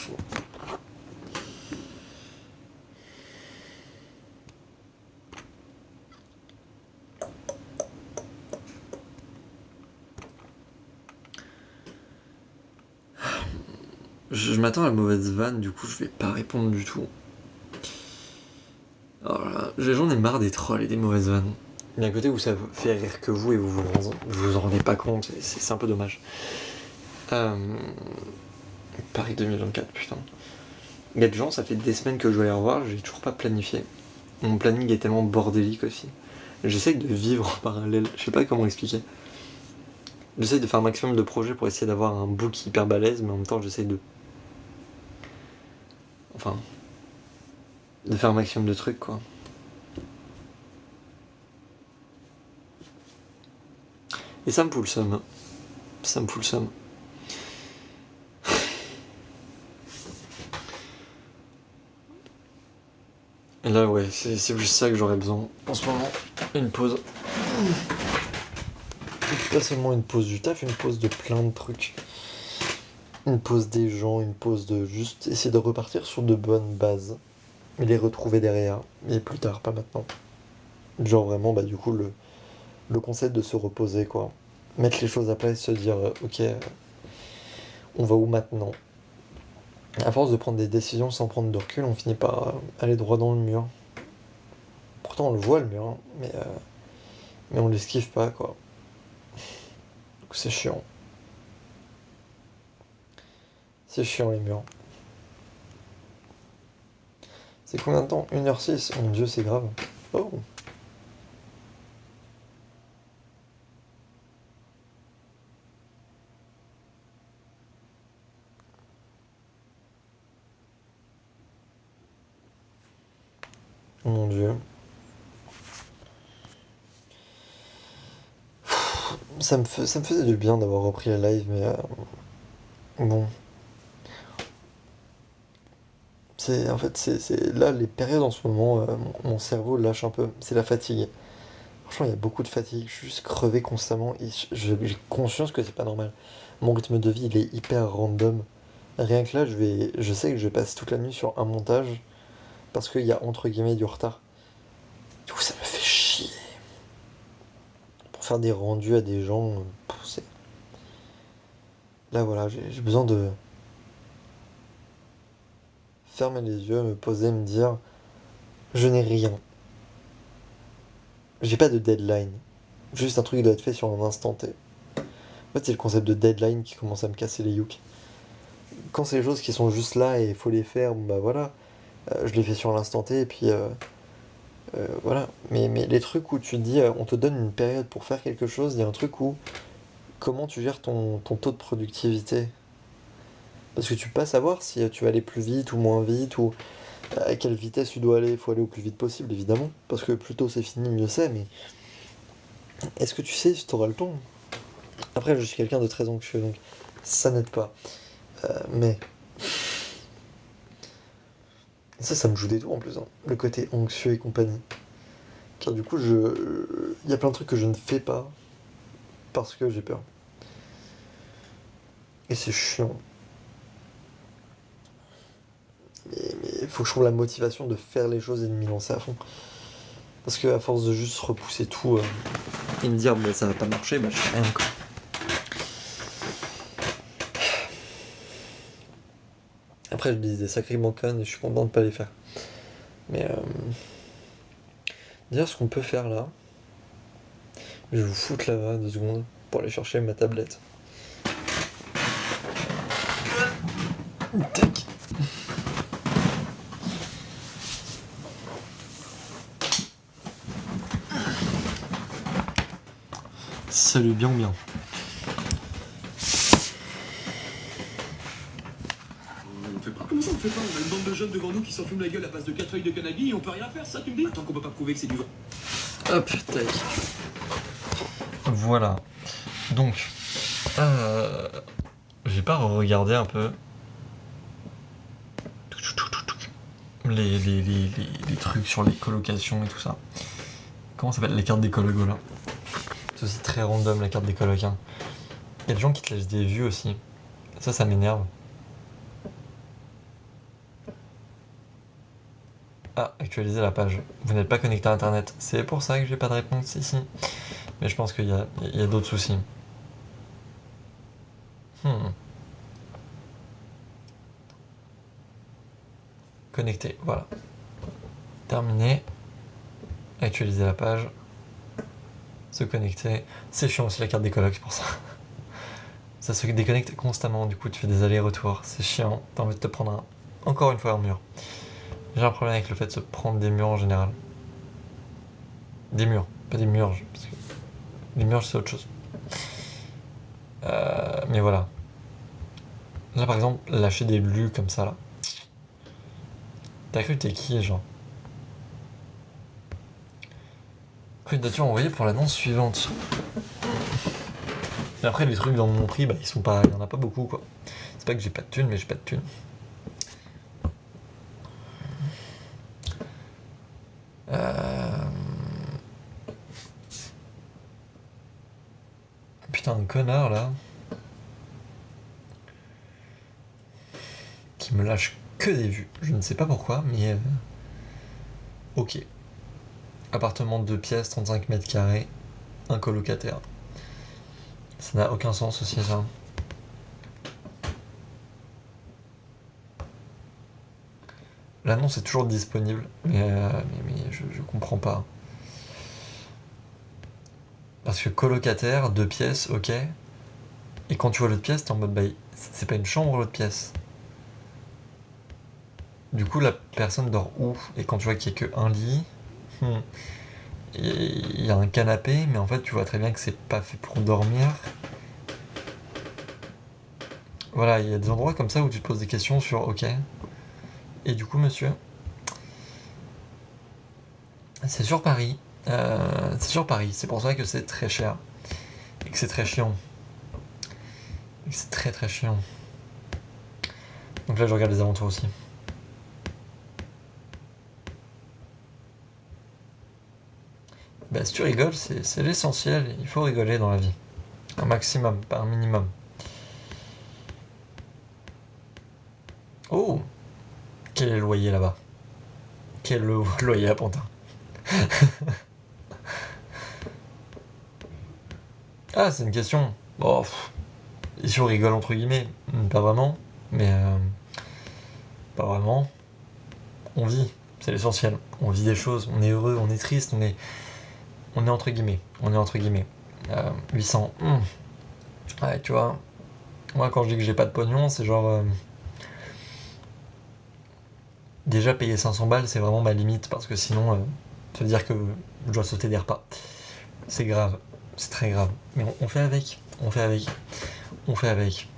Je m'attends à la mauvaise vanne, du coup je vais pas répondre du tout. Alors là, j'en ai marre des trolls et des mauvaises vannes. Il y a un côté où ça fait rire que vous et vous en rendez pas compte, c'est un peu dommage. Paris 2024, putain. Il y a des gens, ça fait des semaines que je dois les revoir, j'ai toujours pas planifié. Mon planning est tellement bordélique aussi. J'essaye de vivre en parallèle, je sais pas comment expliquer. J'essaye de faire un maximum de projets pour essayer d'avoir un book hyper balèze, mais en même temps j'essaye de... Enfin... de faire un maximum de trucs, quoi. Et ça me fout le seum. Ça me fout le seum. Et là, ouais, c'est juste ça que j'aurais besoin en ce moment. Une pause. Pas seulement une pause du taf, une pause de plein de trucs. Une pause des gens, une pause de juste essayer de repartir sur de bonnes bases. Mais les retrouver derrière. Et plus tard, pas maintenant. Genre vraiment, bah du coup, le concept de se reposer, quoi. Mettre les choses à plat et se dire, ok, on va où maintenant? À force de prendre des décisions sans prendre de recul, on finit par aller droit dans le mur. Pourtant, on le voit, le mur, hein, mais on l'esquive pas, quoi. Donc c'est chiant. C'est chiant, les murs. C'est combien de temps? 1h06. Mon dieu, c'est grave. Oh. Mon dieu. Ça me faisait du bien d'avoir repris la live, mais bon. En fait, c'est là, les périodes en ce moment, mon cerveau lâche un peu. C'est la fatigue. Franchement, il y a beaucoup de fatigue. Je suis juste crevé constamment et j'ai conscience que c'est pas normal. Mon rythme de vie, il est hyper random. Rien que là, je sais que je vais passer toute la nuit sur un montage parce qu'il y a entre guillemets du retard. Du coup, ça me fait chier. Pour faire des rendus à des gens, là voilà, j'ai besoin de fermer les yeux, me poser, me dire, je n'ai rien. J'ai pas de deadline. Juste un truc qui doit être fait sur un instant T. En fait, c'est le concept de deadline qui commence à me casser les youks. Quand c'est des choses qui sont juste là et il faut les faire, bon bah voilà, je les fais sur l'instant T et puis voilà. Mais les trucs où tu te dis, on te donne une période pour faire quelque chose, il y a un truc où comment tu gères ton taux de productivité. Parce que tu peux pas savoir si tu vas aller plus vite ou moins vite ou à quelle vitesse tu dois aller. Il faut aller au plus vite possible, évidemment. Parce que plus tôt c'est fini, mieux c'est. Mais est-ce que tu sais si tu auras le temps? Après, je suis quelqu'un de très anxieux, donc ça n'aide pas. Mais ça me joue des tours en plus, hein. Le côté anxieux et compagnie. Car du coup, il y a plein de trucs que je ne fais pas parce que j'ai peur. Et c'est chiant. Mais il faut que je trouve la motivation de faire les choses et de m'y lancer à fond. Parce que à force de juste repousser tout et me dire, mais ça va pas marcher, bah je fais rien, quoi. Après, je dis des sacrément connes et je suis content de pas les faire. Mais d'ailleurs, ce qu'on peut faire là, je vais vous foutre là-bas 2 secondes pour aller chercher ma tablette. Tac. Salut, bien ou bien. Comment ça on fait pas? On a une bande de jeunes devant nous qui s'en fument la gueule à base de 4 feuilles de cannabis et on peut rien faire, ça tu me dis? Tant qu'on peut pas prouver que c'est du vrai. Hop, tac. Voilà. Donc, j'ai pas regardé un peu les trucs sur les colocations et tout ça. Comment ça s'appelle? Les cartes des colocs, là. C'est aussi très random, la carte des colocs, hein. Il y a des gens qui te laissent des vues aussi. Ça m'énerve. Ah, actualiser la page. Vous n'êtes pas connecté à internet. C'est pour ça que j'ai pas de réponse ici. Mais je pense qu'il y a d'autres soucis. Connecté, voilà. Terminé. Actualiser la page. se connecter. C'est chiant aussi la carte des colocs pour ça. Ça se déconnecte constamment, du coup tu fais des allers-retours. C'est chiant, t'as envie de te prendre encore une fois un mur. J'ai un problème avec le fait de se prendre des murs en général. Des murs, pas des murges. Parce que les murges c'est autre chose. Mais voilà. Là par exemple, lâcher des lus comme ça là. T'as cru que t'es qui genre? Candidature envoyée pour l'annonce suivante. Et après les trucs dans mon prix, bah ils sont pas. Il y en a pas beaucoup quoi. C'est pas que j'ai pas de thunes, mais j'ai pas de thunes. Putain, un connard là. Qui me lâche que des vues. Je ne sais pas pourquoi, mais. Ok. Appartement de 2 pièces, 35 mètres carrés, un colocataire. Ça n'a aucun sens aussi ça. L'annonce est toujours disponible, mais je comprends pas. Parce que colocataire, 2 pièces, ok. Et quand tu vois l'autre pièce, t'es en mode bah c'est pas une chambre l'autre pièce. Du coup la personne dort où? Et quand tu vois qu'il y a que un lit, il y a un canapé, mais en fait tu vois très bien que c'est pas fait pour dormir. Voilà, il y a des endroits comme ça où tu te poses des questions sur ok. Et du coup monsieur, c'est sur Paris. C'est pour ça que c'est très cher. Et que c'est très chiant. Et que c'est très très chiant. Donc là je regarde les alentours aussi. Bah si tu rigoles, c'est l'essentiel, il faut rigoler dans la vie. Un maximum, pas un minimum. Oh! Quel est le loyer là-bas? Quel est le loyer à Pantin? Ah, c'est une question. Bon, ici on rigole entre guillemets. Pas vraiment, mais pas vraiment. On vit, c'est l'essentiel. On vit des choses, on est heureux, on est triste, on est entre guillemets. 800. Ouais, tu vois. Moi, quand je dis que j'ai pas de pognon, c'est genre. Déjà, payer 500 balles, c'est vraiment ma limite, parce que sinon, ça veut dire que je dois sauter des repas. C'est grave. C'est très grave. Mais on fait avec. On fait avec. On fait avec.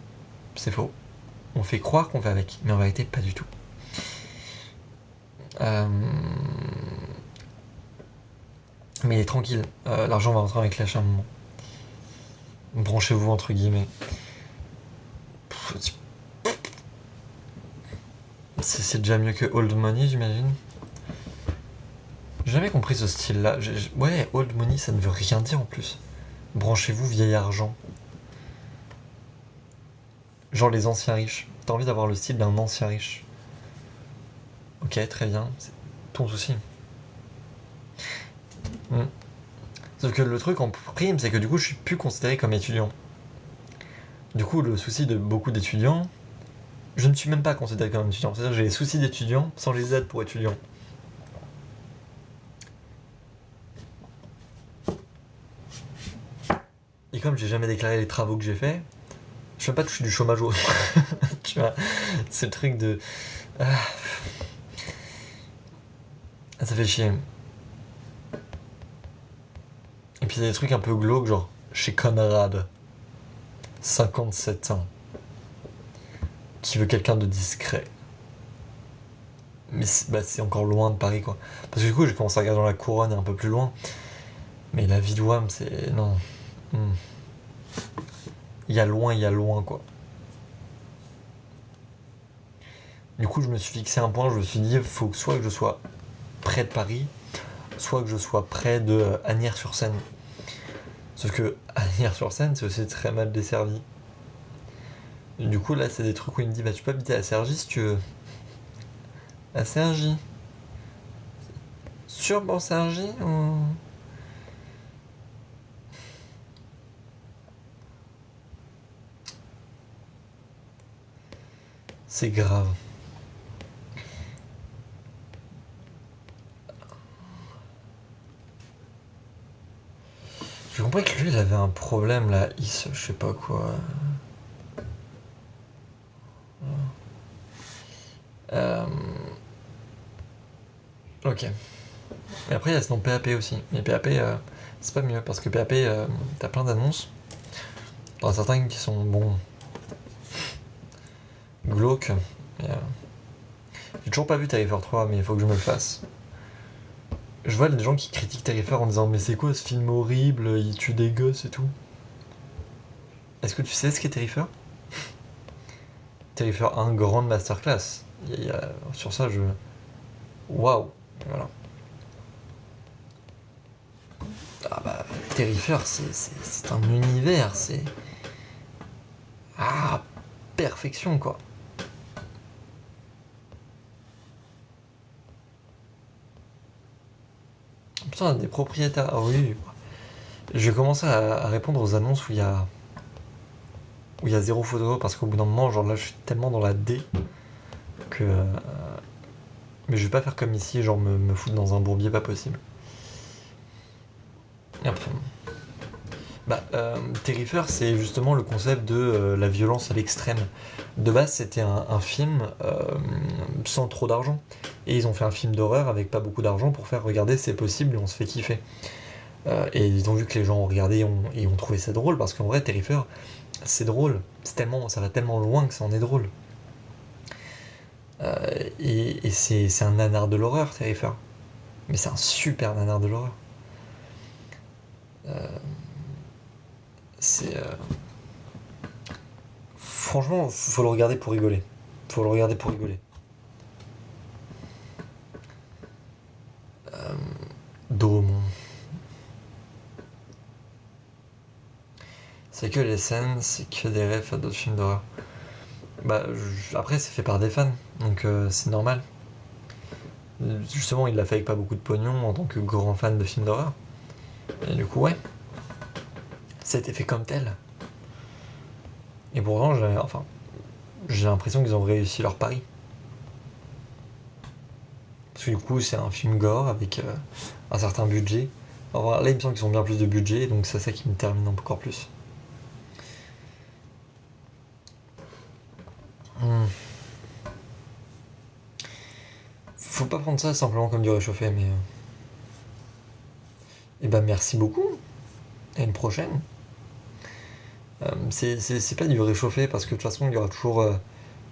C'est faux. On fait croire qu'on fait avec, mais en vérité, pas du tout. Mais tranquille, l'argent va rentrer avec l'achat à un moment. Branchez-vous entre guillemets. C'est déjà mieux que Old Money, j'imagine. J'ai jamais compris ce style-là. Ouais, Old Money, ça ne veut rien dire en plus. Branchez-vous, vieil argent. Genre les anciens riches. T'as envie d'avoir le style d'un ancien riche. Ok, très bien. C'est ton souci. Sauf que le truc en prime, c'est que du coup, je suis plus considéré comme étudiant. Du coup, le souci de beaucoup d'étudiants, je ne suis même pas considéré comme étudiant. C'est-à-dire que j'ai les soucis d'étudiant sans les aides pour étudiants. Et comme j'ai jamais déclaré les travaux que j'ai faits, je sais même pas toucher du chômage au. Tu vois, c'est le truc de. Ça fait chier. Et puis il y a des trucs un peu glauques, genre chez Conrad, 57 ans, qui veut quelqu'un de discret. Mais c'est encore loin de Paris, quoi. Parce que du coup, j'ai commencé à regarder dans la couronne et un peu plus loin. Mais la vie de WAM, c'est. Non. Il y a loin, quoi. Du coup, je me suis fixé un point, je me suis dit, il faut que soit que je sois près de Paris, soit que je sois près de Asnières-sur-Seine. Sauf que Asnières-sur-Seine, c'est aussi très mal desservi. Du coup, là, c'est des trucs où il me dit, bah, tu peux habiter à Cergy si tu veux. À Cergy. Sur bon Cergy ou... C'est grave. pas que lui, il avait un problème là, je sais pas quoi. Euh... Ok. Et après, il y a sinon PAP aussi. Mais PAP, c'est pas mieux parce que PAP, t'as plein d'annonces. T'en as certains qui sont bons. Glauques. J'ai toujours pas vu Terrifier 3, mais il faut que je me le fasse. Je vois des gens qui critiquent Terrifier en disant mais c'est quoi ce film horrible, il tue des gosses et tout. Est-ce que tu sais ce qu'est Terrifier? Terrifier 1, grande masterclass. Sur ça, waouh. Voilà. Ah bah, Terrifier, c'est un univers, c'est... Ah, perfection, quoi. Putain, des propriétaires... Ah oui. Je vais commencer à répondre aux annonces où il y a... Où il y a zéro photo, parce qu'au bout d'un moment, genre là, je suis tellement dans la D que... Mais je vais pas faire comme ici, genre me foutre dans un bourbier pas possible. Hop. Bah, Terrifier, c'est justement le concept de la violence à l'extrême. De base, c'était un film sans trop d'argent. Et ils ont fait un film d'horreur avec pas beaucoup d'argent pour faire regarder c'est possible et on se fait kiffer. Et ils ont vu que les gens ont regardé et ont trouvé ça drôle parce qu'en vrai, Terrifier, c'est drôle. Ça va tellement loin que ça en est drôle. Et c'est un nanar de l'horreur, Terrifier. Mais c'est un super nanar de l'horreur. C'est. Franchement, faut le regarder pour rigoler. Faut le regarder pour rigoler. Dôme. C'est que les scènes, c'est que des refs à d'autres films d'horreur. Bah, après, c'est fait par des fans, donc c'est normal. Justement, il l'a fait avec pas beaucoup de pognon en tant que grand fan de films d'horreur. Et du coup, ouais. Ça a été fait comme tel. Et pourtant, j'ai l'impression qu'ils ont réussi leur pari. Parce que du coup, c'est un film gore avec un certain budget. Alors là, il me semble qu'ils ont bien plus de budget, donc c'est ça qui me termine encore plus. Faut pas prendre ça simplement comme du réchauffé, mais... Eh ben merci beaucoup. À une prochaine. C'est pas du réchauffé parce que de toute façon il y aura toujours.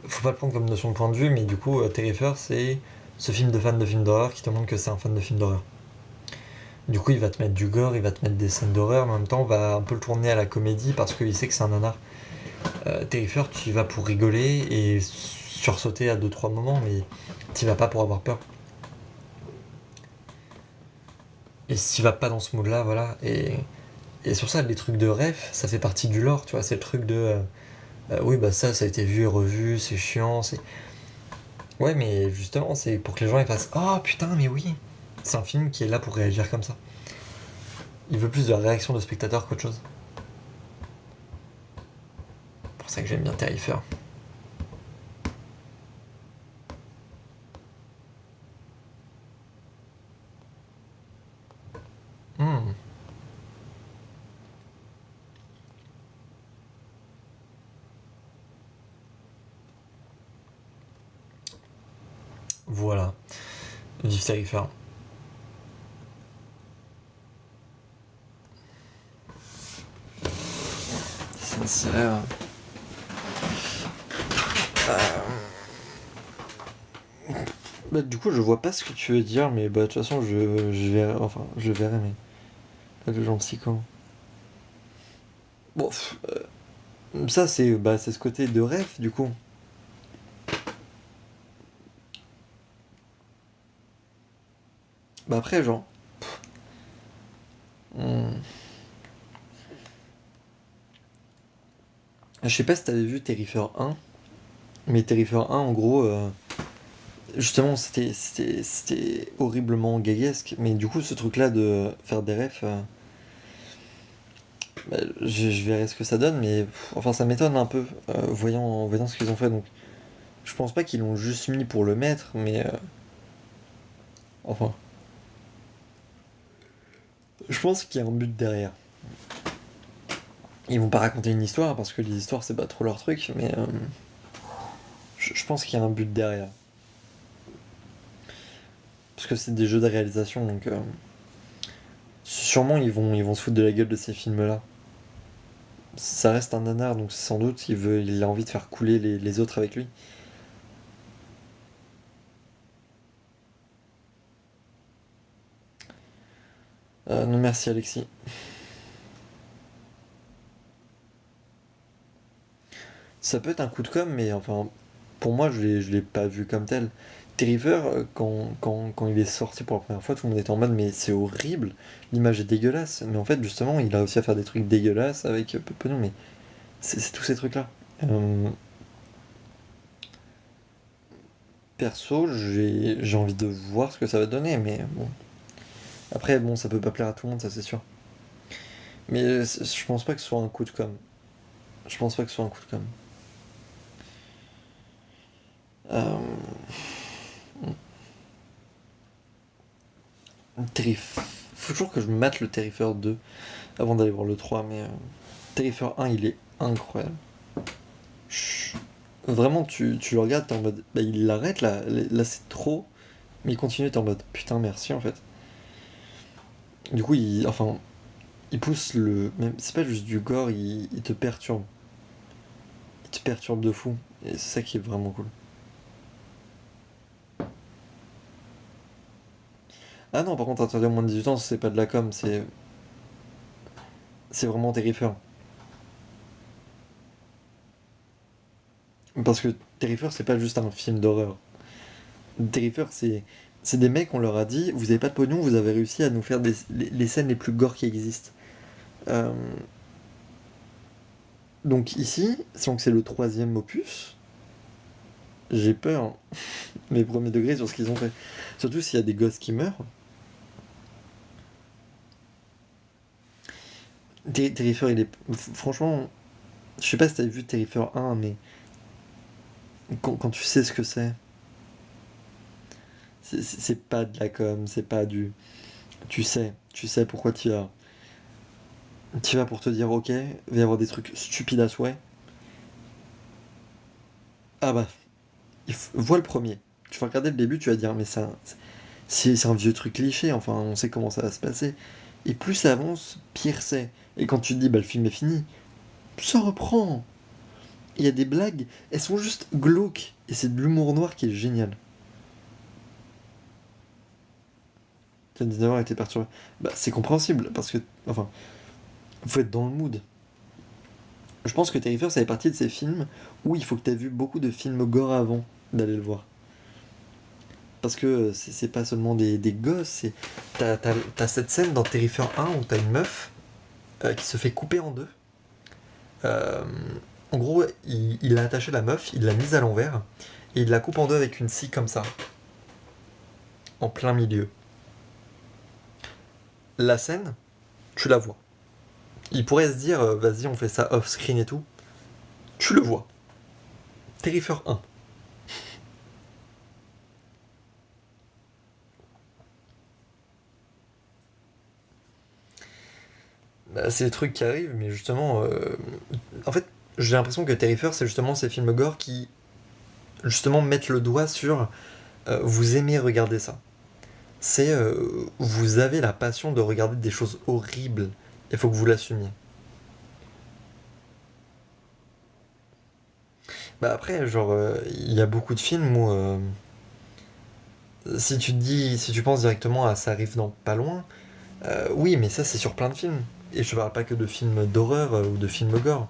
Faut pas le prendre comme notion de point de vue, mais du coup, Terrifier c'est ce film de fan de film d'horreur qui te montre que c'est un fan de film d'horreur. Du coup, il va te mettre du gore, il va te mettre des scènes d'horreur, mais en même temps, on va un peu le tourner à la comédie parce qu'il sait que c'est un nanar. Terrifier, tu y vas pour rigoler et sursauter à 2-3 moments, mais tu y vas pas pour avoir peur. Et si tu vas pas dans ce mood là, voilà. Et sur ça, les trucs de ref, ça fait partie du lore, tu vois. C'est le truc de. Oui, bah ça a été vu et revu, c'est chiant, c'est. Ouais, mais justement, c'est pour que les gens ils fassent oh putain, mais oui. C'est un film qui est là pour réagir comme ça. Il veut plus de la réaction de spectateur qu'autre chose. C'est pour ça que j'aime bien Terrifier. Hmm. Voilà. Vive Terrifier. Sincère. Bah, du coup, je vois pas ce que tu veux dire, mais bah, de toute façon, je verrai. Enfin, je verrai, mais. Là, le gentil quand. Bon, ça, c'est ce côté de rêve, du coup. Bah, après, genre. Hmm. Je sais pas si t'avais vu Terrifier 1, mais Terrifier 1, en gros. Justement, c'était horriblement gaguesque, mais du coup, ce truc-là de faire des refs, bah, je verrai ce que ça donne, mais enfin, ça m'étonne un peu, voyant ce qu'ils ont fait. Donc, je pense pas qu'ils l'ont juste mis pour le mettre, mais enfin, je pense qu'il y a un but derrière. Ils vont pas raconter une histoire parce que les histoires c'est pas trop leur truc, mais je pense qu'il y a un but derrière. Parce que c'est des jeux de réalisation, donc sûrement ils vont se foutre de la gueule de ces films-là. Ça reste un nanar, donc sans doute il a envie de faire couler les autres avec lui. Non merci Alexis. Ça peut être un coup de com', mais enfin, pour moi, je l'ai pas vu comme tel. Terrifier, quand il est sorti pour la première fois, tout le monde était en mode, mais c'est horrible, l'image est dégueulasse. Mais en fait, justement, il a réussi à faire des trucs dégueulasses avec Pepino, mais c'est tous ces trucs-là. Euh, Perso, j'ai envie de voir ce que ça va donner, mais bon. Après, bon, ça peut pas plaire à tout le monde, ça c'est sûr. Mais je pense pas que ce soit un coup de com'. Je pense pas que ce soit un coup de com'. Euh, Terrif... Faut toujours que je mate le Terrifier 2 avant d'aller voir le 3, mais Terrifier 1 il est incroyable. Chut. Vraiment, tu le regardes, t'es en mode. Bah, il l'arrête là c'est trop. Mais il continue, t'es en mode putain, merci en fait. Du coup, il pousse le. Même, c'est pas juste du gore, il te perturbe. Il te perturbe de fou. Et c'est ça qui est vraiment cool. Ah non, par contre, interdit à moins de 18 ans, c'est pas de la com, c'est vraiment terrifiant. Parce que Terrifier, c'est pas juste un film d'horreur. Terrifier, c'est des mecs, on leur a dit, vous avez pas de pognon, vous avez réussi à nous faire les scènes les plus gore qui existent. Euh, donc ici, donc c'est le troisième opus, j'ai peur, mes premiers degrés sur ce qu'ils ont fait. Surtout s'il y a des gosses qui meurent. Terrifier, il est... Franchement, je sais pas si t'avais vu Terrifier 1, mais quand tu sais ce que c'est pas de la com, c'est pas du... Tu sais pourquoi tu vas. Tu vas pour te dire, ok, il va y avoir des trucs stupides à souhait. Ah bah, vois le premier. Tu vas regarder le début, tu vas dire, mais c'est un vieux truc cliché, enfin, on sait comment ça va se passer. Et plus ça avance, pire c'est. Et quand tu te dis, bah le film est fini, ça reprend. Il y a des blagues, elles sont juste glauques. Et c'est de l'humour noir qui est génial. T'as 19 ans et t'es perturbé. Bah, c'est compréhensible, parce que, enfin, faut être dans le mood. Je pense que Terrifier, ça fait partie de ces films où il faut que tu aies vu beaucoup de films gore avant d'aller le voir. Parce que c'est pas seulement des gosses, t'as cette scène dans Terrifier 1 où t'as une meuf qui se fait couper en deux. Euh, En gros, il a attaché la meuf, il l'a mise à l'envers, et il la coupe en deux avec une scie comme ça, en plein milieu. La scène, tu la vois. Il pourrait se dire, vas-y, on fait ça off-screen et tout. Tu le vois. Terrifier 1. Bah, c'est des trucs qui arrivent, mais justement, en fait, j'ai l'impression que Terrifier, c'est justement ces films gore qui, justement, mettent le doigt sur vous aimez regarder ça. C'est vous avez la passion de regarder des choses horribles. Il faut que vous l'assumiez. Bah après, genre, il y a beaucoup de films où si tu penses directement à ça arrive dans pas loin, oui, mais ça c'est sur plein de films. Et je parle pas que de films d'horreur ou de films gore.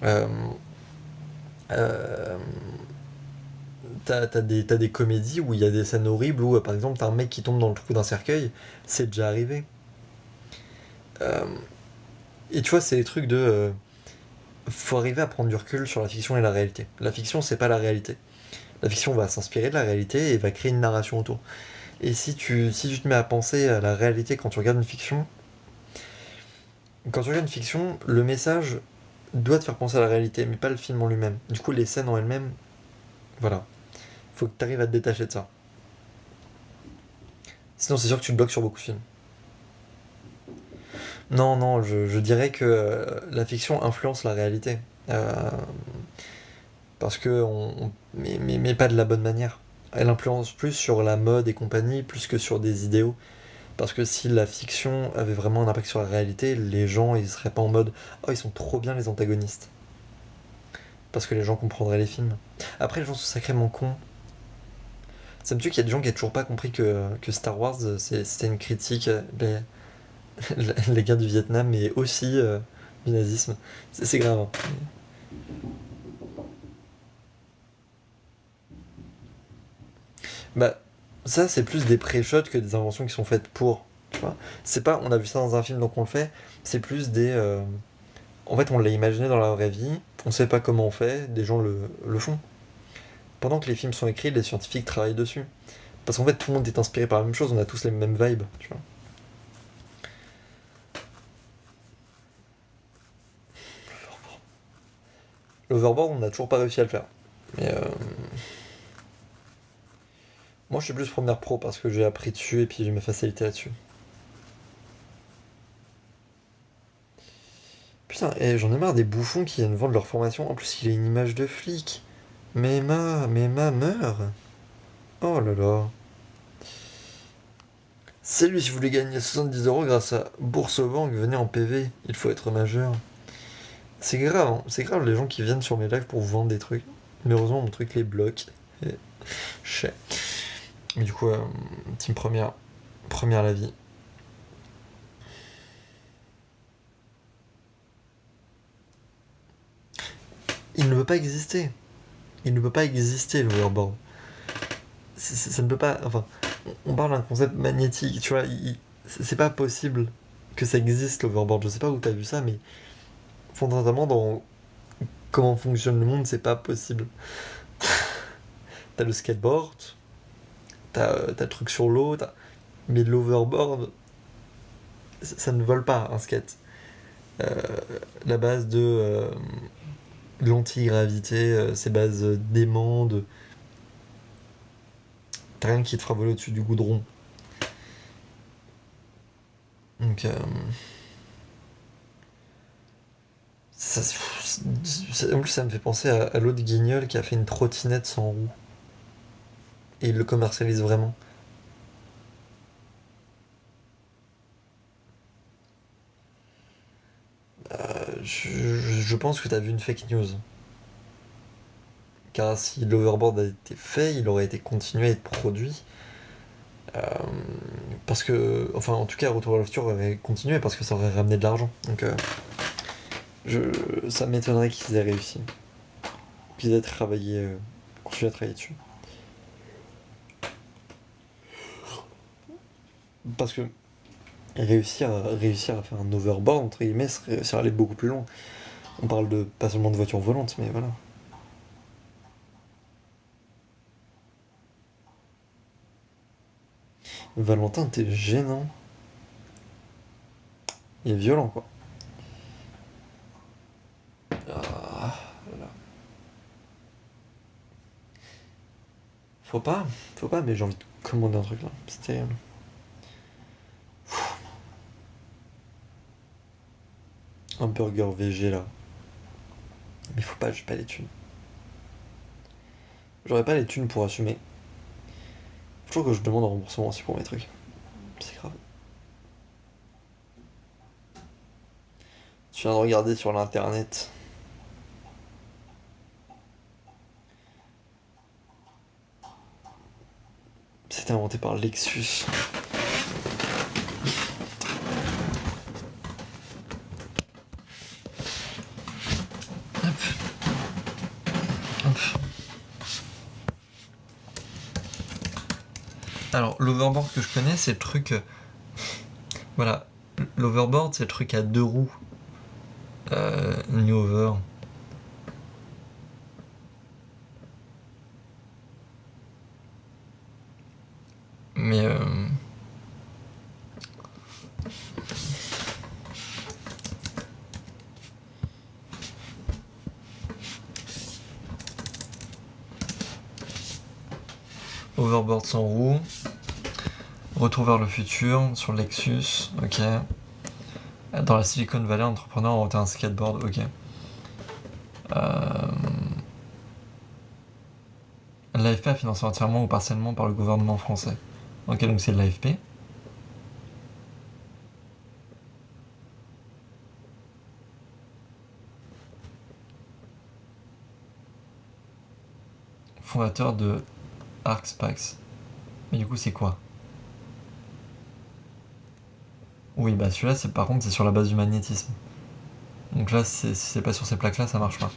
Euh, euh, t'as des comédies où il y a des scènes horribles où, par exemple, t'as un mec qui tombe dans le trou d'un cercueil. C'est déjà arrivé. Euh, et tu vois, c'est des trucs de. Faut arriver à prendre du recul sur la fiction et la réalité. La fiction, c'est pas la réalité. La fiction va s'inspirer de la réalité et va créer une narration autour. Et si tu te mets à penser à la réalité quand tu regardes une fiction, le message doit te faire penser à la réalité, mais pas le film en lui-même. Du coup, les scènes en elles-mêmes, voilà. Faut que tu arrives à te détacher de ça. Sinon, c'est sûr que tu te bloques sur beaucoup de films. Non, non, je dirais que la fiction influence la réalité. Euh, Parce que mais pas de la bonne manière. Elle influence plus sur la mode et compagnie, plus que sur des idéaux. Parce que si la fiction avait vraiment un impact sur la réalité, les gens ils seraient pas en mode oh ils sont trop bien les antagonistes. Parce que les gens comprendraient les films. Après les gens sont sacrément cons. Ça me tue qu'il y a des gens qui n'ont toujours pas compris que Star Wars c'était une critique les guerres du Vietnam mais aussi du nazisme. C'est grave. Hein. Bah, ça, c'est plus des pré-shots que des inventions qui sont faites pour. Tu vois. C'est pas, on a vu ça dans un film donc on le fait. C'est plus des. En fait, on l'a imaginé dans la vraie vie. On sait pas comment on fait. Des gens le font. Pendant que les films sont écrits, les scientifiques travaillent dessus. Parce qu'en fait, tout le monde est inspiré par la même chose. On a tous les mêmes vibes. Tu vois. L'overboard, on n'a toujours pas réussi à le faire. Mais moi, je suis plus première pro parce que j'ai appris dessus et puis j'ai ma facilité là-dessus. Putain, j'en ai marre des bouffons qui viennent vendre leur formation. En plus, il a une image de flic. Mais ma meurt. Oh là là. Salut, si vous voulez gagner 70 € grâce à Bourse-Banque, venez en PV. Il faut être majeur. C'est grave, hein. C'est grave les gens qui viennent sur mes lives pour vous vendre des trucs. Mais heureusement, mon truc les bloque. Et... Chais. Mais du coup, team première. Première la vie. Il ne peut pas exister. Il ne peut pas exister l'overboard. Ça ne peut pas. Enfin, on parle d'un concept magnétique, tu vois. C'est pas possible que ça existe l'overboard. Je sais pas où t'as vu ça, mais fondamentalement, dans comment fonctionne le monde, c'est pas possible. T'as le skateboard, t'as le truc sur l'eau, mais l'overboard, ça ne vole pas un skate. Euh, la base de l'antigravité, ces bases d'aimant, t'as rien qui te fera voler au-dessus du goudron. Donc, en plus, ça me fait penser à l'autre guignol qui a fait une trottinette sans roue. Et il le commercialise vraiment. Je pense que t'as vu une fake news. Car si l'overboard a été fait, il aurait été continué à être produit. Euh, Parce que, enfin, en tout cas, Retour vers le futur aurait continué parce que ça aurait ramené de l'argent. Donc, ça m'étonnerait qu'ils aient réussi. Qu'ils aient travaillé, continué à travailler dessus. Parce que réussir à faire un overboard, entre guillemets, c'est réussir à aller beaucoup plus loin. On parle de pas seulement de voitures volantes, mais voilà. Valentin, t'es gênant. Il est violent, quoi. Ah, là. Faut pas, mais j'ai envie de commander un truc là. C'est terrible. Un burger VG là. Mais faut pas, j'ai pas les thunes. J'aurais pas les thunes pour assumer. Faut toujours que je demande un remboursement aussi pour mes trucs. C'est grave. Je viens de regarder sur l'internet. C'était inventé par Lexus. Alors, l'overboard que je connais, c'est le truc. Voilà. L'overboard, c'est le truc à deux roues. New Over. Mais. Overboard sans roue. Retour vers le futur sur Lexus, ok. Dans la Silicon Valley, entrepreneur a un skateboard, ok. L'AFP a financé entièrement ou partiellement par le gouvernement français. Ok, donc c'est de l'AFP. Fondateur de ArcSpace. Mais du coup, c'est quoi? Oui, bah celui-là, par contre, c'est sur la base du magnétisme. Donc là, si c'est pas sur ces plaques-là, ça marche pas.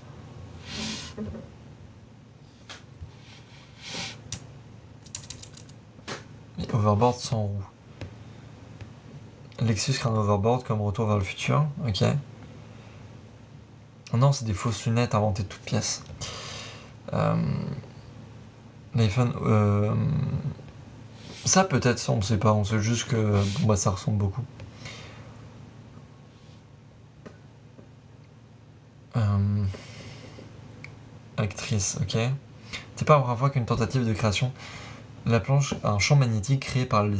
Et overboard sans roue. Lexus crée un overboard comme Retour vers le futur, ok. Oh non, c'est des fausses lunettes inventées de toutes pièces. L'iPhone, ça peut-être, ça on sait pas, on sait juste que bon, bah, ça ressemble beaucoup. Actrice, ok. C'est pas la première fois qu'une tentative de création. La planche a un champ magnétique créé par les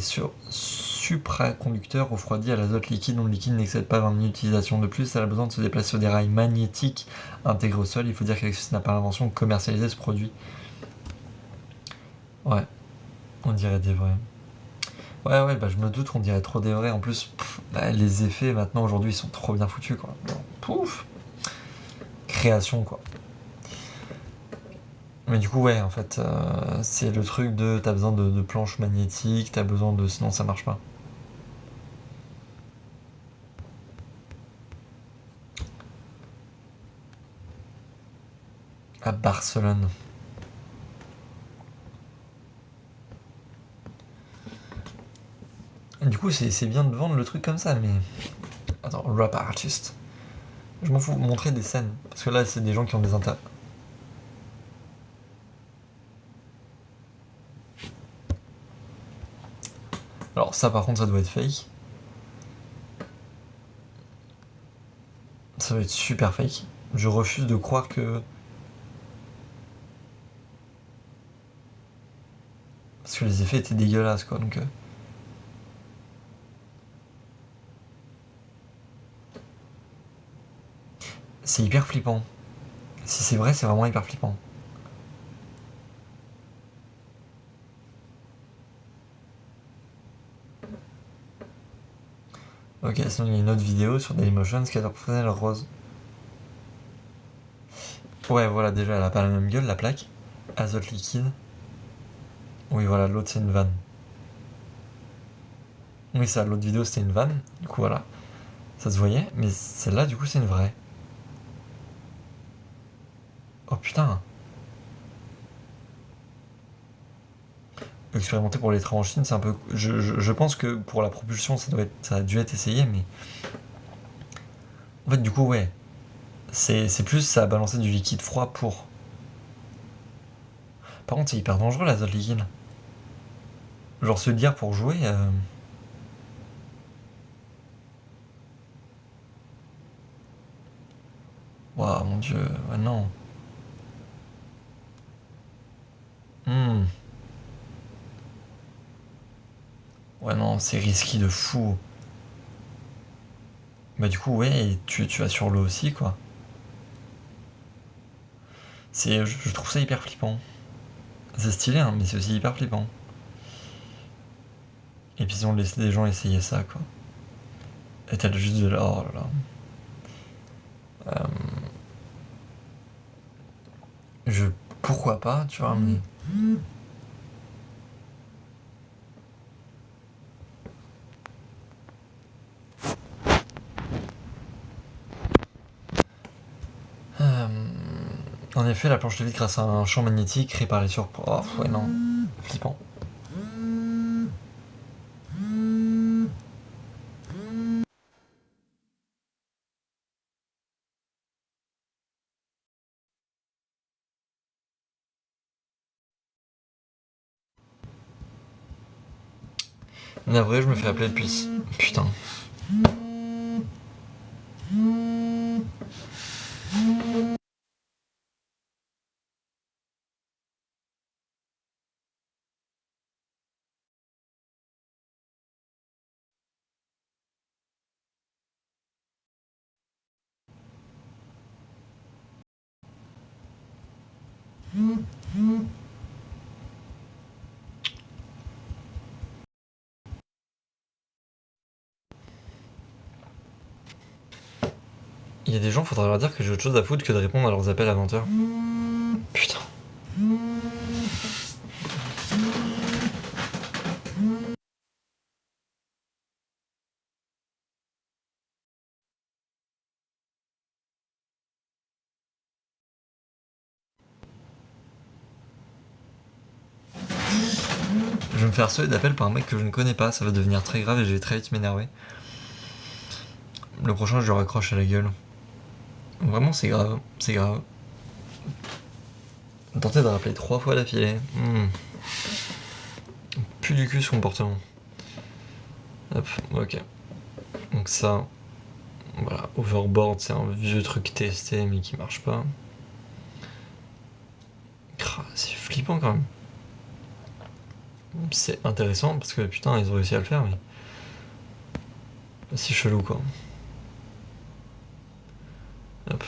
supraconducteurs refroidis à l'azote liquide dont le liquide n'excède pas 20 minutes d'utilisation. De plus, elle a besoin de se déplacer sur des rails magnétiques intégrés au sol. Il faut dire qu'Alexis n'a pas l'invention de commercialiser ce produit. Ouais, on dirait des vrais. Ouais, bah je me doute, on dirait trop des vrais. En plus, les effets maintenant aujourd'hui ils sont trop bien foutus quoi. Pouf, création quoi. Mais du coup, ouais, en fait, c'est le truc de t'as besoin de planches magnétiques, t'as besoin de. Sinon ça marche pas. À Barcelone. Du coup, c'est bien de vendre le truc comme ça, mais. Attends, rap artist. Je m'en fous, montrer des scènes. Parce que là, c'est des gens qui ont des intérêts. Alors, ça, par contre, ça doit être fake. Ça doit être super fake. Je refuse de croire que. Parce que les effets étaient dégueulasses, quoi, donc. C'est hyper flippant. Si c'est vrai, c'est vraiment hyper flippant. Ok, sinon il y a une autre vidéo sur Dailymotion, skater professionnel rose. Ouais, voilà, déjà, elle a pas la même gueule, la plaque. Azote liquide. Oui, voilà, l'autre c'est une vanne. Oui, ça, l'autre vidéo c'était une vanne. Du coup, voilà. Ça se voyait, mais celle-là, du coup, c'est une vraie. Oh putain. Expérimenter pour les trains en Chine, c'est un peu. Je pense que pour la propulsion, ça a dû être essayé, mais. En fait, du coup, ouais. C'est plus ça a balancé du liquide froid pour. Par contre, c'est hyper dangereux l'azote liquide. Genre se dire pour jouer. Waouh, mon dieu, ouais, non. Hmm. Ouais, non, c'est risqué de fou. Bah, du coup, ouais, tu vas sur l'eau aussi, quoi. Je trouve ça hyper flippant. C'est stylé, hein, mais c'est aussi hyper flippant. Et puis ils ont laissé des gens essayer ça, quoi. Et t'as juste de là, oh là là. Je. Pourquoi pas, tu vois, mais. Euh, En effet, la planche de vide grâce à un champ magnétique créé par les surprises. Oh, ouais, non. Flippant. Navré, je me fais appeler depuis. Putain. Il y a des gens, faudra leur dire que j'ai autre chose à foutre que de répondre à leurs appels à 20h. Putain. Je vais me faire harceler d'appels par un mec que je ne connais pas, ça va devenir très grave et je vais très vite m'énerver. Le prochain, je le raccroche à la gueule. Vraiment, c'est grave, c'est grave. Tenter de rappeler 3 fois d'affilée. Plus du cul ce comportement. Hop, ok. Donc ça, voilà, Overboard, c'est un vieux truc testé mais qui marche pas. C'est flippant quand même. C'est intéressant parce que putain, ils ont réussi à le faire, mais c'est chelou quoi. Hop.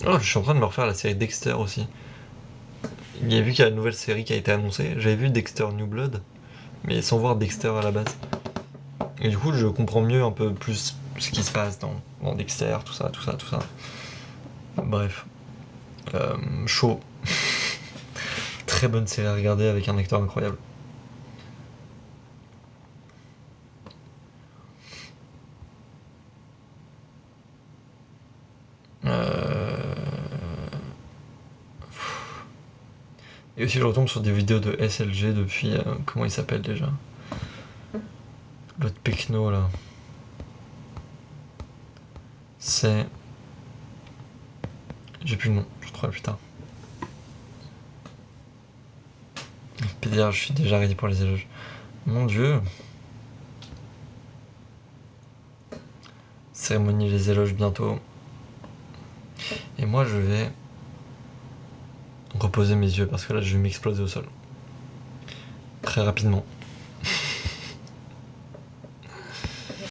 Oh, je suis en train de me refaire la série Dexter aussi. Il y a vu qu'il y a une nouvelle série qui a été annoncée. J'avais vu Dexter New Blood, mais sans voir Dexter à la base. Et du coup, je comprends mieux un peu plus ce qui se passe dans Dexter, tout ça. Bref. Chaud. Très bonne série à regarder avec un acteur incroyable. Et aussi je retombe sur des vidéos de SLG depuis... comment il s'appelle déjà? L'autre Pecno là. C'est... J'ai plus le nom, je trouverai plus tard. PDR, je suis déjà ready pour les éloges. Mon dieu. Cérémonie les éloges bientôt. Et moi je vais reposer mes yeux parce que là je vais m'exploser au sol. Très rapidement.